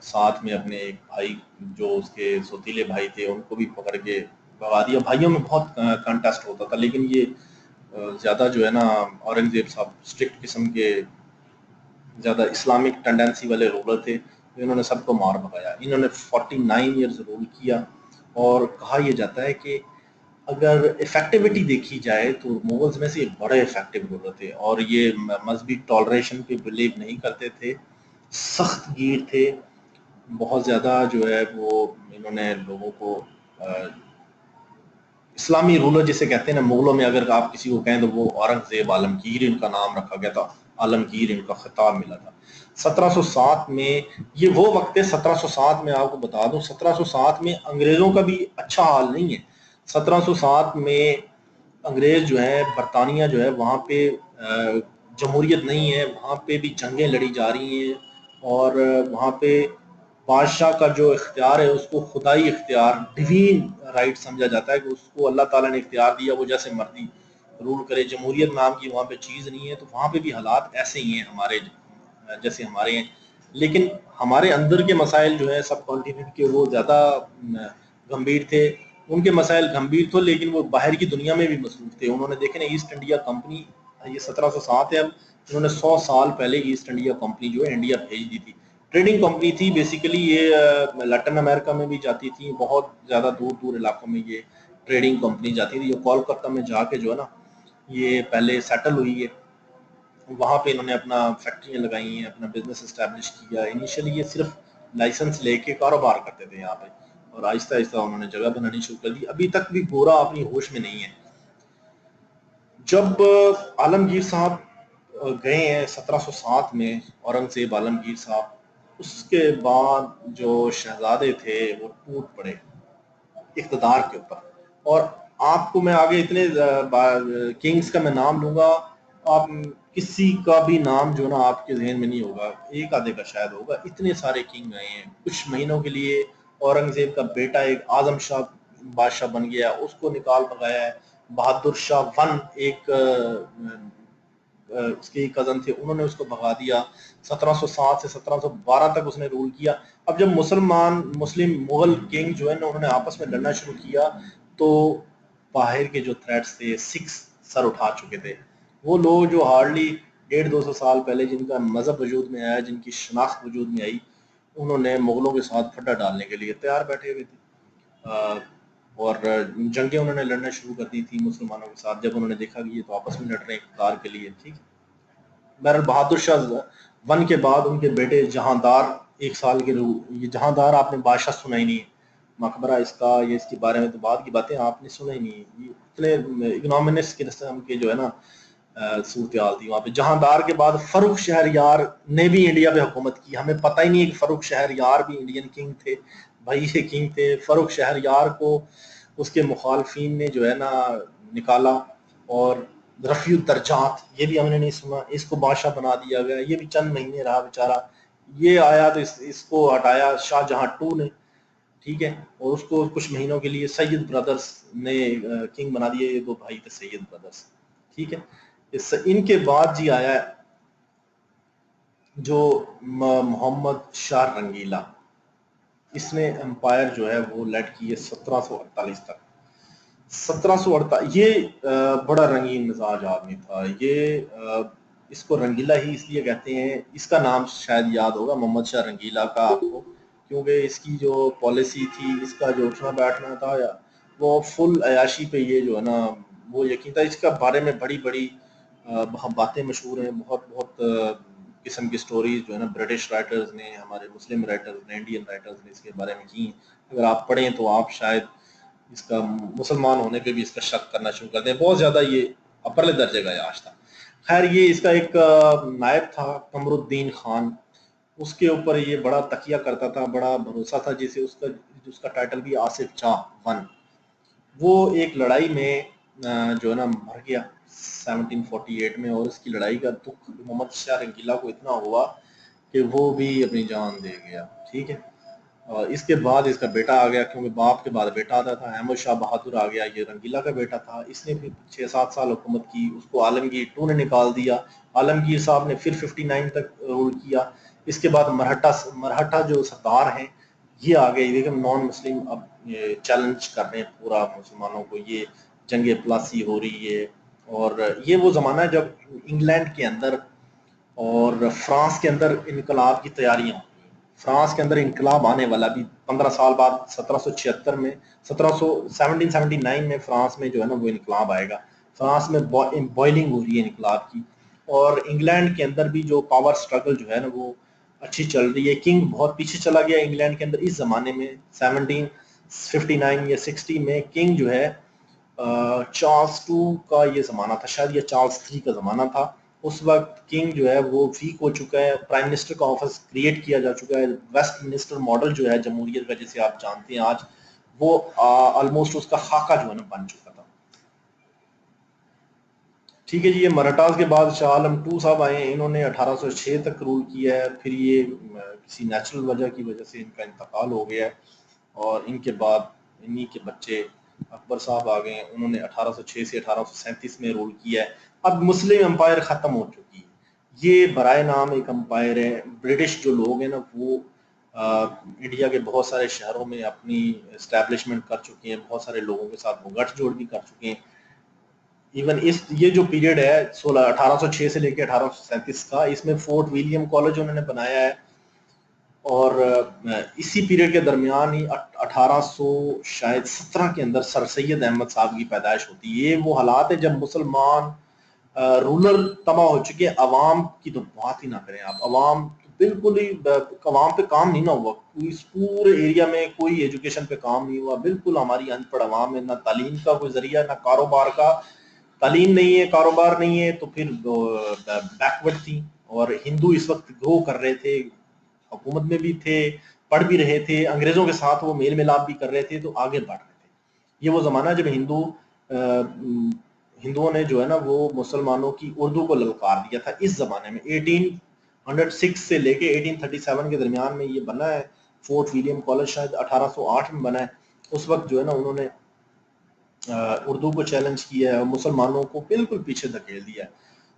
A: ساتھ میں اپنے ایک بھائی جو اس کے سوتیلے بھائی تھے ان کو بھی پکڑ کے بھگا دیا. بھائیوں میں بہت کنٹیسٹ ہوتا تھا، لیکن یہ زیادہ جو ہے نا اورنگزیب صاحب اسٹرکٹ قسم کے زیادہ اسلامک ٹینڈنسی والے رولر تھے. انہوں نے سب کو مار بھگایا. انہوں نے 49 ایئرز رول کیا. اور کہا یہ جاتا ہے کہ اگر افیکٹیوٹی دیکھی جائے تو مغلز میں سے بڑے افیکٹو رولر تھے، اور یہ مذہبی ٹالریشن پہ بلیو نہیں کرتے تھے، سخت گیر تھے بہت زیادہ. جو ہے وہ انہوں نے لوگوں کو اسلامی رولر جسے کہتے ہیں نا مغلوں میں، اگر آپ کسی کو کہیں تو وہ اورنگزیب عالمگیر ان کا نام رکھا گیا تھا. عالمگیر ان کا خطاب ملا تھا. 1707 میں یہ وہ وقت ہے. 1707 میں آپ کو بتا دوں 1707 میں انگریزوں کا بھی اچھا حال نہیں ہے. 1707 میں انگریز جو ہے برطانیہ جو ہے وہاں پہ جمہوریت نہیں ہے، وہاں پہ بھی جنگیں لڑی جا رہی ہیں. اور وہاں پہ بادشاہ کا جو اختیار ہے اس کو خدائی اختیار، ڈیوین رائٹ سمجھا جاتا ہے کہ اس کو اللہ تعالیٰ نے اختیار دیا، وہ جیسے مرضی رول کرے. جمہوریت نام کی وہاں پہ چیز نہیں ہے. تو وہاں پہ بھی حالات ایسے ہی ہیں ہمارے جیسے ہمارے ہیں. لیکن ہمارے اندر کے مسائل جو ہیں سب کانٹیننٹ کے وہ زیادہ گمبھیر تھے. ان کے مسائل گمبھیر تھے لیکن وہ باہر کی دنیا میں بھی مصروف تھے. انہوں نے دیکھے نا ایسٹ انڈیا کمپنی، یہ 1707 ہے، اب انہوں نے 100 سال پہلے ایسٹ انڈیا کمپنی جو ہے انڈیا بھیج دی تھی. ٹریڈنگ کمپنی تھی بیسیکلی. یہ لیٹن امریکہ میں بھی جاتی تھی، بہت زیادہ دور دور علاقوں میں یہ ٹریڈنگ کمپنی جاتی تھی. یہ کولکتہ میں جا کے جو ہے نا یہ پہلے سیٹل ہوئی ہے. وہاں پہ انہوں نے اپنا فیکٹریاں لگائی ہیں، اپنا بزنس اسٹیبلش کیا. انیشلی یہ صرف لائسنس لے کے کاروبار کرتے تھے یہاں پہ، اور آہستہ آہستہ انہوں نے جگہ بنانی شروع کر دی. ابھی تک بھی گورا اپنی ہوش میں نہیں ہے. جب عالمگیر صاحب گئے ہیں 1707 میں، اورنگزیب عالمگیر صاحب، اس کے بعد جو شہزادے تھے وہ ٹوٹ پڑے اقتدار کے اوپر. اور آپ کو میں آگے اتنے کنگز کا میں نام لوں گا، آپ کسی کا بھی نام جو نا آپ کے ذہن میں نہیں ہوگا، ایک آدھے کا شاید ہوگا، اتنے سارے کنگ آئے ہیں کچھ مہینوں کے لیے۔ اورنگزیب کا بیٹا ایک اعظم شاہ بادشاہ بن گیا، اس کو نکال بھگایا ہے۔ بہادر شاہ ون ایک اس کے کزن تھے، انہوں نے اس کو بھگا دیا۔ 1707 سے 1712 تک اس نے رول کیا۔ اب جب مسلم مغل کنگ جو ہے نا انہوں نے آپس میں لڑنا شروع کیا تو باہر کے جو تھریٹس تھے سکھ سر اٹھا چکے تھے۔ وہ لوگ جو ہارڈلی 150-200 سال پہلے جن کا مذہب وجود میں آیا، جن کی شناخت وجود میں آئی، انہوں نے مغلوں کے ساتھ پھڈا ڈالنے کے لیے تیار بیٹھے ہوئے تھے، اور جنگیں انہوں نے لڑنا شروع کر دی تھی مسلمانوں کے ساتھ، جب انہوں نے دیکھا کہ یہ تو آپس میں لڑ رہے ہیں اقتدار کے لیے۔ ٹھیک، بہرحال بہادر شاہ ون کے بعد ان کے بیٹے جہاندار 1 سال کے یہ جہاندار آپ نے بادشاہ سنا ہی نہیں ہے، مقبرہ اس کا، یہ اس کے بارے میں تو بعد کی باتیں آپ نے سنا ہی نہیں، یہ اتنے اگنومینس کے قسم کے جو ہے نا صورتحال تھی وہاں پہ۔ جہاندار کے بعد فروخ شہریار نے بھی انڈیا پہ حکومت کی۔ ہمیں پتہ ہی نہیں ہے کہ فروخ شہریار بھی انڈین کنگ تھے، بھائی یہ کنگ تھے۔ فروخ شہریار کو اس کے مخالفین نے جو ہے نا نکالا، اور رفیع الدرجات یہ بھی ہم نے نہیں سنا، اس کو بادشاہ بنا دیا گیا، یہ بھی چند مہینے رہا بیچارہ، یہ آیا تو اس کو ہٹایا شاہ جہاں ٹو نے، ٹھیک ہے، اور اس کو کچھ مہینوں کے لیے سید بردرز نے کنگ بنا دیا، یہ 2 بھائی تھے سید بردرز، ٹھیک ہے۔ ان کے بعد جی آیا جو محمد شاہ رنگیلا، اس نے امپائر جو ہے وہ لیڈ کی ہے 1748 تک۔ 1748 یہ بڑا رنگین مزاج آدمی تھا، یہ اس کو رنگیلا ہی اس لیے کہتے ہیں، اس کا نام شاید یاد ہوگا محمد شاہ رنگیلا کا آپ کو، کیونکہ اس کی جو پالیسی تھی، اس کا جو اٹھنا بیٹھنا تھا، وہ فل عیاشی پہ یہ جو ہے نا وہ یقین تھا۔ اس کا بارے میں بڑی بڑی باتیں مشہور ہیں، بہت بہت قسم کی سٹوریز جو ہے نا برٹش رائٹرز نے، ہمارے مسلم رائٹرز نے، انڈین رائٹرز نے اس کے بارے میں کی ہیں۔ اگر آپ پڑھیں تو آپ شاید اس کا مسلمان ہونے پہ بھی اس کا شک کرنا شروع کر دیں، بہت زیادہ یہ اپرلے درجے کا عیاش تھا۔ خیر یہ اس کا ایک نائب تھا قمر الدین خان، اس کے اوپر یہ بڑا تکیہ کرتا تھا، بڑا بھروسہ تھا، جسے اس کا ٹائٹل بھی آصف شاہ ون۔ وہ ایک لڑائی میں جو ہے نا مر گیا 1748 میں، اور اس کی لڑائی کا دکھ محمد شاہ رنگیلا کو اتنا ہوا کہ وہ بھی اپنی جان دے گیا، ٹھیک ہے۔ اور اس کے بعد اس کا بیٹا آ گیا، کیونکہ باپ کے بعد بیٹا آتا تھا، احمد شاہ بہادر آ گیا، یہ رنگیلا کا بیٹا تھا، اس نے پھر 6-7 سال حکومت کی، اس کو عالمگیر ٹو نے نکال دیا۔ عالمگیر صاحب نے پھر 59 تک رول کیا۔ اس کے بعد مرہٹا جو سردار ہیں یہ آ گئے، لیکن نان مسلم اب چیلنج کر رہے ہیں پورا مسلمانوں کو، یہ جنگ پلاسی ہو رہی ہے، اور یہ وہ زمانہ ہے جب انگلینڈ کے اندر اور فرانس کے اندر انقلاب کی تیاریاں ہوں۔ فرانس کے اندر انقلاب آنے والا بھی 15 سال بعد 1776 میں 1779 میں فرانس میں جو ہے نا وہ انقلاب آئے گا۔ فرانس میں بوائلنگ ہو رہی ہے انقلاب کی، اور انگلینڈ کے اندر بھی جو پاور سٹرگل جو ہے نا وہ اچھی چل رہی ہے۔ کنگ بہت پیچھے چلا گیا انگلینڈ کے اندر اس زمانے میں، 1759 یا 60 میں کنگ جو ہے چارلس ٹو کا یہ زمانہ تھا، شاید یہ چارلس 3 کا زمانہ تھا۔ اس وقت کنگ جو ہے وہ ویک ہو چکا ہے، پرائم منسٹر کا آفس کریٹ کیا جا چکا ہے، ویسٹ منسٹر ماڈل جو ہے جمہوریت کا جسے آپ جانتے ہیں آج، وہ آلموسٹ اس کا خاکہ جو ہے نا بن چکا تھا، ٹھیک ہے جی۔ یہ مراٹھاز کے بعد شاہ عالم ٹو صاحب آئے ہیں، انہوں نے 1806 تک رول کیا ہے، پھر یہ کسی نیچرل وجہ کی وجہ سے ان کا انتقال ہو گیا ہے، اور ان کے بعد انہی کے بچے اکبر صاحب آ گئے ہیں، انہوں نے 1806 سے 1837 میں رول کیا ہے۔ اب مسلم امپائر ختم ہو چکی ہے، یہ برائے نام ایک امپائر ہے۔ برٹش جو لوگ ہیں نا وہ انڈیا کے بہت سارے شہروں میں اپنی اسٹیبلشمنٹ کر چکے ہیں، بہت سارے لوگوں کے ساتھ وہ گٹھ جوڑ بھی کر چکے ہیں۔ ایون یہ جو پیریڈ ہے 1806 سے لے کے 1837 کا، اس میں فورٹ ولیم کالج انہوں نے بنایا ہے، اور اسی پیریڈ کے درمیان ہی 1817 کے اندر سر سید احمد صاحب کی پیدائش ہوتی ہے۔ یہ وہ حالات ہے جب مسلمان رولر تباہ ہو چکے، عوام کی تو بات ہی نہ کریں آپ، عوام بالکل ہی، عوام پہ کام نہیں نہ ہوا، اس پورے ایریا میں کوئی ایجوکیشن پہ کام نہیں ہوا، بالکل ہماری ان پڑھ عوام ہے، نہ تعلیم کا کوئی ذریعہ، نہ کاروبار کا، تعلیم نہیں ہے، کاروبار نہیں ہے، تو پھر بیکورڈ تھی۔ اور ہندو اس وقت گرو کر رہے تھے، حکومت میں بھی تھے، پڑھ بھی رہے تھے، انگریزوں کے ساتھ وہ میل ملاپ بھی کر رہے تھے، تو آگے بڑھ رہے تھے۔ یہ وہ زمانہ جب ہندوؤں نے جو ہے نا وہ مسلمانوں کی اردو کو للکار دیا تھا اس زمانے میں. 1806 سے لے کے 1837 کے درمیان میں یہ بنا ہے. فورٹ ولیم کالج شاید 1808 میں بنا ہے. اس وقت جو ہے نا انہوں نے اردو کو چیلنج کیا ہے اور مسلمانوں کو بالکل پیچھے دھکیل دیا ہے.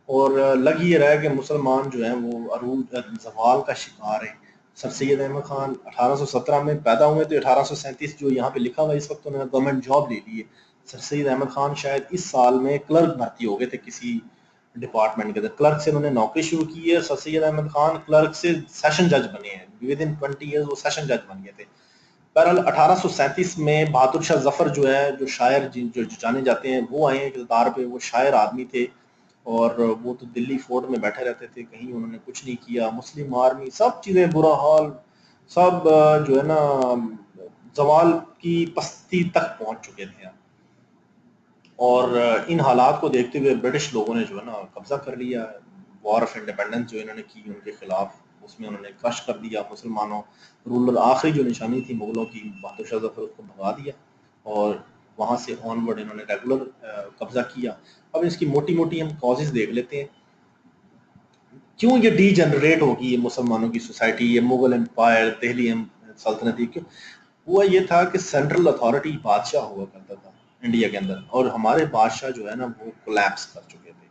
A: اور لگ یہ رہا ہے کہ مسلمان جو ہیں وہ عروج زوال کا شکار ہیں. سر سید احمد خان 1817 میں پیدا ہوئے تو 1837 جو یہاں پہ لکھا ہوا ہے اس وقت انہوں نے گورنمنٹ جاب لے لی ہے. سر سید احمد خان شاید اس سال میں کلرک بھرتی ہو گئے تھے کسی ڈپارٹمنٹ کے اندر. کلرک سے انہوں نے نوکری شروع کی ہے. سر سید احمد خان کلرک سے سیشن جج بنے ہیں. ود ان 20 ایئرز وہ سیشن جج بن گئے تھے. بہرحال 1837 میں بہادر شاہ ظفر جو ہے جو شاعر جو جانے جاتے ہیں وہ آئے ہیں اقتدار پہ. وہ شاعر آدمی تھے اور وہ تو دلی فورٹ میں بیٹھے رہتے تھے, کہیں انہوں نے کچھ نہیں کیا. مسلم آرمی سب چیزیں برا حال, سب جو ہے نا زوال کی پستی تک پہنچ چکے تھے. اور ان حالات کو دیکھتے ہوئے برٹش لوگوں نے جو ہے نا قبضہ کر لیا. وار آف انڈیپینڈنس جو انہوں نے کی ان کے خلاف, اس میں انہوں نے کرش کر دیا مسلمانوں. رولر آخری جو نشانی تھی مغلوں کی, بہادر شاہ ظفر, اس کو بھگا دیا اور وہاں سے آن ورڈ انہوں نے ریگولر قبضہ کیا. اب اس کی موٹی موٹی ہم کازز دیکھ لیتے ہیں کیوں یہ ڈی جنریٹ ہوگی یہ مسلمانوں کی سوسائٹی, یہ مغل امپائر, دہلی سلطنت. کیوں ہوا یہ تھا کہ سینٹرل اتھارٹی بادشاہ ہوا کرتا تھا انڈیا کے اندر, اور ہمارے بادشاہ جو ہے نا وہ کولیپس کر چکے تھے.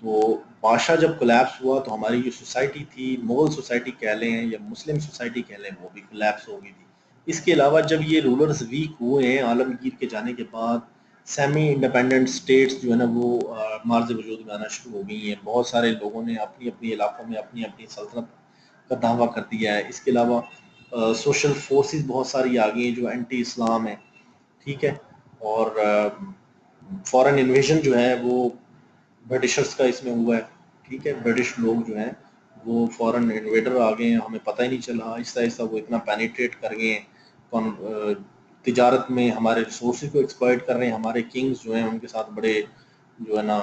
A: تو بادشاہ جب کولیپس ہوا تو ہماری جو سوسائٹی تھی, مغل سوسائٹی کہہ لیں یا مسلم سوسائٹی کہہ لیں, وہ بھی کولیپس ہو گئی تھی. اس کے علاوہ جب یہ رولرز ویک ہوئے ہیں عالمگیر کے جانے کے بعد, سیمی انڈیپینڈنٹ سٹیٹس جو ہے نا وہ مارز وجود میں آنا شروع ہو گئی ہیں. بہت سارے لوگوں نے اپنی اپنی علاقوں میں اپنی اپنی سلطنت کا دعویٰ کر دیا ہے. اس کے علاوہ سوشل فورسز بہت ساری آ گئی ہیں جو اینٹی اسلام ہیں, ٹھیک ہے. اور فورن انویژن جو ہے وہ برٹشرز کا اس میں ہوا ہے, ٹھیک ہے. برٹش لوگ جو ہیں وہ فورن انویڈر آ گئے ہیں, ہمیں پتہ ہی نہیں چلا. آہستہ آہستہ وہ اتنا پینیٹریٹ کر گئے ہیں تجارت میں, ہمارے ریسورسز کو ایکسپلائٹ کر رہے ہیں. ہمارے کنگز جو ہیں ان کے ساتھ بڑے جو ہے نا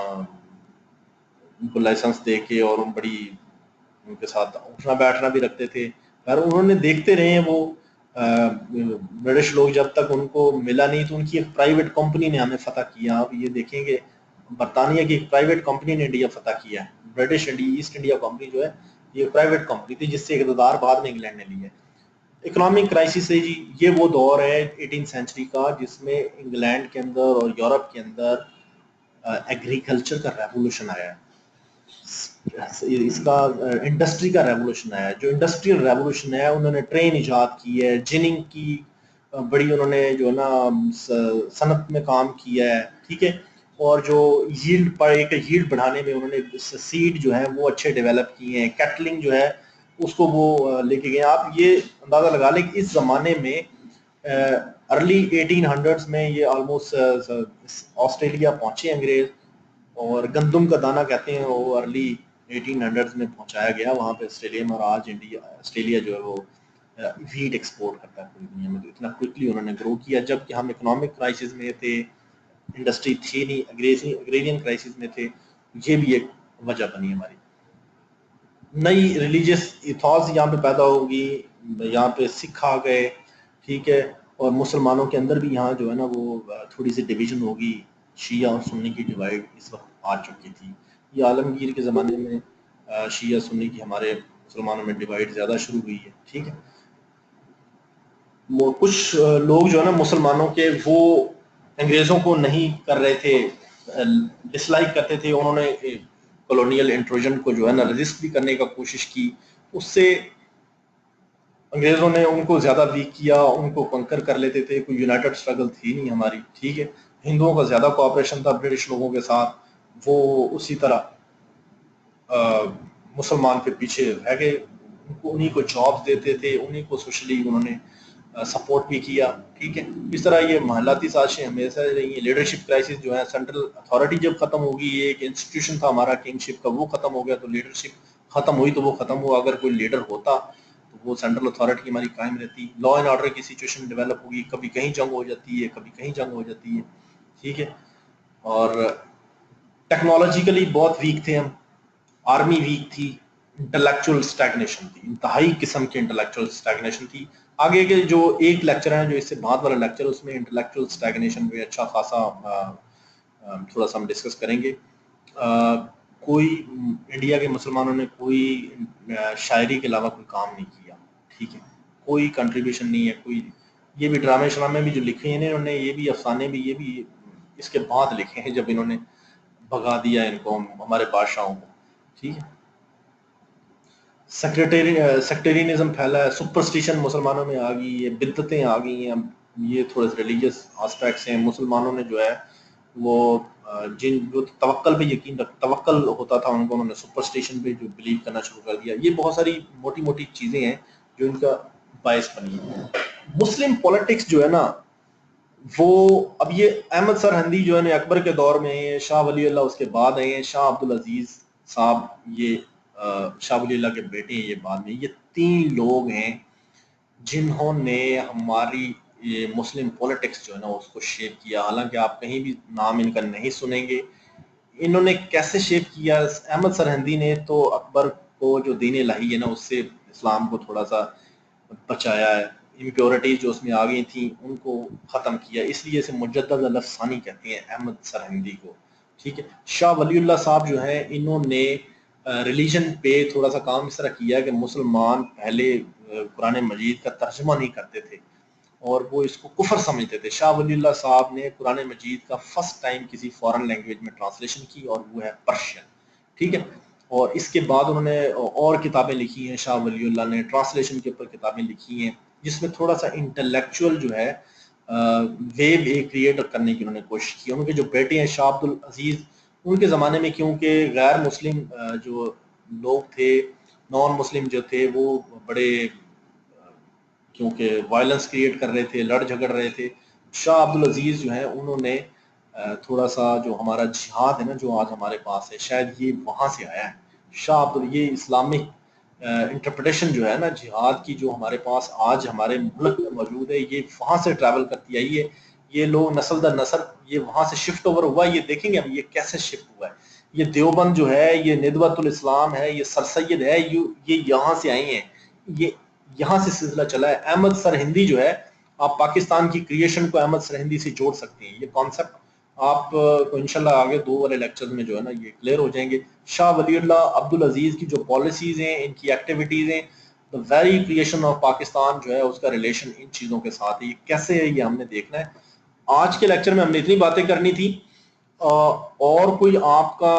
A: ان کو لائسنس دے کے اور بڑی ان کے ساتھ اٹھنا بیٹھنا بھی رکھتے تھے. پر انہوں نے دیکھتے رہے ہیں وہ برٹش لوگ, جب تک ان کو ملا نہیں تو ان کی ایک پرائیویٹ کمپنی نے ہمیں فتح کیا. آپ یہ دیکھیں کہ برطانیہ کی ایک پرائیویٹ کمپنی نے انڈیا فتح کیا ہے. برٹش ایسٹ انڈیا کمپنی جو ہے یہ پرائیویٹ کمپنی تھی جس سے اقتدار بعد میں انگلینڈ نے لی ہے. اکنامک کرائسس ہے جی, یہ وہ دور ہے 18 سینچری کا جس میں انگلینڈ کے اندر اور یورپ کے اندر ایگریکلچر کا ریولوشن آیا ہے, اس کا انڈسٹری کا ریولوشن آیا ہے. جو انڈسٹریل ریولوشن ہے, انہوں نے ٹرین ایجاد کی ہے, جننگ کی بڑی انہوں نے جو ہے نا صنعت میں کام کیا ہے, ٹھیک ہے. اور جو ییلڈ بڑھانے میں انہوں نے سیڈ جو ہے وہ اچھے ڈیولپ کیے ہیں. کیٹلنگ جو ہے اس کو وہ لے کے گئے. آپ یہ اندازہ لگا لیں کہ اس زمانے میں ارلی 1800s میں یہ آلموسٹ آسٹریلیا پہنچے انگریز, اور گندم کا دانہ کہتے ہیں وہ ارلی 1800s میں پہنچایا گیا وہاں پہ آسٹریلیا میں. اور آج آسٹریلیا جو ہے وہ ویٹ ایکسپورٹ کرتا ہے پوری دنیا میں. تو اتنا کوئکلی انہوں نے گرو کیا, جبکہ ہم اکنامک کرائسس میں تھے, انڈسٹری تھی نہیں, اگریرین کرائسس میں تھے. یہ بھی ایک وجہ بنی ہماری. نئی ریلیجیس ایتھوس یہاں پہ پیدا ہوگی, یہاں پہ سکھ آ گئے, ٹھیک ہے. اور مسلمانوں کے اندر بھی یہاں جو ہے نا وہ تھوڑی سی ڈویژن ہوگی, شیعہ اور سنی کی ڈیوائڈ اس وقت آ چکی تھی. یہ عالمگیر کے زمانے میں شیعہ سنی کی ہمارے مسلمانوں میں ڈیوائڈ زیادہ شروع ہوئی ہے, ٹھیک ہے. کچھ لوگ جو ہے نا مسلمانوں کے وہ انگریزوں کو نہیں کر رہے تھے, ڈس لائک کرتے تھے. انہوں نے کولونیل انٹروژن کو جو ہے نا رجسٹ بھی کرنے کا کوشش کی, اس سے انگریزوں نے ان کو زیادہ ویک کیا, ان کو کنکر کر لیتے تھے. کوئی یونائٹڈ اسٹرگل تھی نہیں ہماری, ٹھیک ہے. ہندوؤں کا زیادہ کوآپریشن تھا برٹش لوگوں کے ساتھ, وہ اسی طرح مسلمان کے پیچھے رہ گئے. انہیں کو جابس دیتے تھے, انہیں کو سوشلی انہوں نے سپورٹ بھی کیا, ٹھیک ہے. اس طرح یہ محلاتی سازشیں ہمیشہ رہی ہیں. لیڈرشپ کرائسس جو ہے, سینٹرل اتھارٹی جب ختم ہوگی, یہ ایک انسٹیٹیوشن تھا ہمارا کنگشپ کا, وہ ختم ہو گیا تو لیڈرشپ ختم ہوئی تو وہ ختم ہوا. اگر کوئی لیڈر ہوتا تو وہ سینٹرل اتھارٹی ہماری قائم رہتی. لا اینڈ آرڈر کی سچویشن ڈیولپ ہوگی, کبھی کہیں جنگ ہو جاتی ہے, کبھی کہیں جنگ ہو جاتی ہے, ٹھیک ہے. اور ٹیکنالوجیکلی بہت ویک تھے ہم, آرمی ویک تھی, انٹلیکچوئل اسٹیگنیشن تھی, انتہائی قسم کی انٹلیکچوئل اسٹیگنیشن تھی. آگے کے جو ایک لیکچر ہے جو اس سے بعد والا لیکچر, اس میں انٹلیکچوئل اسٹیگنیشن پہ اچھا خاصا تھوڑا سا ہم ڈسکس کریں گے. کوئی انڈیا کے مسلمانوں نے کوئی شاعری کے علاوہ کوئی کام نہیں کیا, ٹھیک ہے, کوئی کنٹریبیوشن نہیں ہے, کوئی یہ بھی ڈرامے شرامے بھی جو لکھے ہیں انہوں نے, یہ بھی افسانے بھی, یہ بھی اس کے بعد لکھے ہیں جب انہوں نے بھگا دیا ان کو, ہمارے بادشاہوں کو, ٹھیک ہے. سیکٹیرینزم پھیلا ہے, سپرسٹیشن مسلمانوں میں آ گئی ہے, بدعتیں آ گئی ہیں, یہ تھوڑے سے ریلیجیس آسپیکٹس ہیں. مسلمانوں نے جو ہے وہ جن جو توکل پہ یقین توکل ہوتا تھا ان کو, انہوں نے سپرسٹیشن پہ جو بلیو کرنا شروع کر دیا. یہ بہت ساری موٹی موٹی چیزیں ہیں جو ان کا باعث بنی ہے. مسلم پولیٹکس جو ہے نا وہ اب یہ احمد سرہندی جو ہے نا اکبر کے دور میں ہیں, شاہ ولی اللہ اس کے بعد آئے ہیں, شاہ عبدالعزیز صاحب یہ شاہ ولی اللہ کے بیٹے ہیں یہ بعد میں. یہ 3 لوگ ہیں جنہوں نے ہماری یہ مسلم پولیٹکس جو ہے نا اس کو شیپ کیا. حالانکہ آپ کہیں بھی نام ان کا نہیں سنیں گے. انہوں نے کیسے شیپ کیا؟ احمد سرہندی نے تو اکبر کو جو دین الہی ہے نا اس سے اسلام کو تھوڑا سا بچایا ہے, امپیورٹیز جو اس میں آ گئی تھیں ان کو ختم کیا, اس لیے اسے مجدد الف ثانی کہتے ہیں احمد سرہندی کو, ٹھیک ہے. شاہ ولی اللہ صاحب جو ہیں انہوں نے ریلیجن پہ تھوڑا سا کام اس طرح کیا کہ مسلمان پہلے قرآن مجید کا ترجمہ نہیں کرتے تھے اور وہ اس کو کفر سمجھتے تھے. شاہ ولی اللہ صاحب نے قرآن مجید کا فرسٹ ٹائم کسی فارن لینگویج میں ٹرانسلیشن کی اور وہ ہے پرشین, ٹھیک ہے. اور اس کے بعد انہوں نے اور کتابیں لکھی ہیں, شاہ ولی اللہ نے ٹرانسلیشن کے اوپر کتابیں لکھی ہیں جس میں تھوڑا سا انٹلیکچوئل جو ہے ویو کریٹ کرنے کی انہوں نے کوشش کی. ان کے جو بیٹے ہیں شاہ عبدالعزیز, ان کے زمانے میں کیونکہ غیر مسلم جو لوگ تھے, نان مسلم جو تھے, وہ بڑے کیونکہ وائلنس کریٹ کر رہے تھے, لڑ جھگڑ رہے تھے. شاہ عبدالعزیز جو ہیں انہوں نے تھوڑا سا جو ہمارا جہاد ہے نا جو آج ہمارے پاس ہے شاید یہ وہاں سے آیا ہے. شاہ عبد یہ اسلامک انٹرپریٹیشن جو ہے نا جہاد کی جو ہمارے پاس آج ہمارے ملک میں موجود ہے, یہ وہاں سے ٹریول کرتی آئی ہے. یہ لوگ نسل در نسل یہ وہاں سے شفٹ اوور ہوا. یہ دیکھیں گے اب یہ کیسے شفٹ ہوا ہے. یہ دیوبند جو ہے, یہ ندوۃ الاسلام ہے, یہ سر سید ہے, یہ یہاں سے آئی ہیں, یہ یہاں سے سلسلہ چلا ہے. احمد سرہندی جو ہے, آپ پاکستان کی کریشن کو احمد سرہندی سے جوڑ سکتے ہیں. یہ کانسیپٹ آپ کو انشاءاللہ آگے 2 والے لیکچر میں جو ہے نا یہ کلیئر ہو جائیں گے. شاہ ولی اللہ عبدالعزیز کی جو پالیسیز ہیں, ان کی ایکٹیویٹیز ہیں, the very creation of Pakistan جو ہے اس کا ریلیشن ان چیزوں کے ساتھ ہے. یہ کیسے ہے یہ ہم نے دیکھنا ہے. آج کے لیکچر میں ہم نے اتنی باتیں کرنی تھی, اور کوئی آپ کا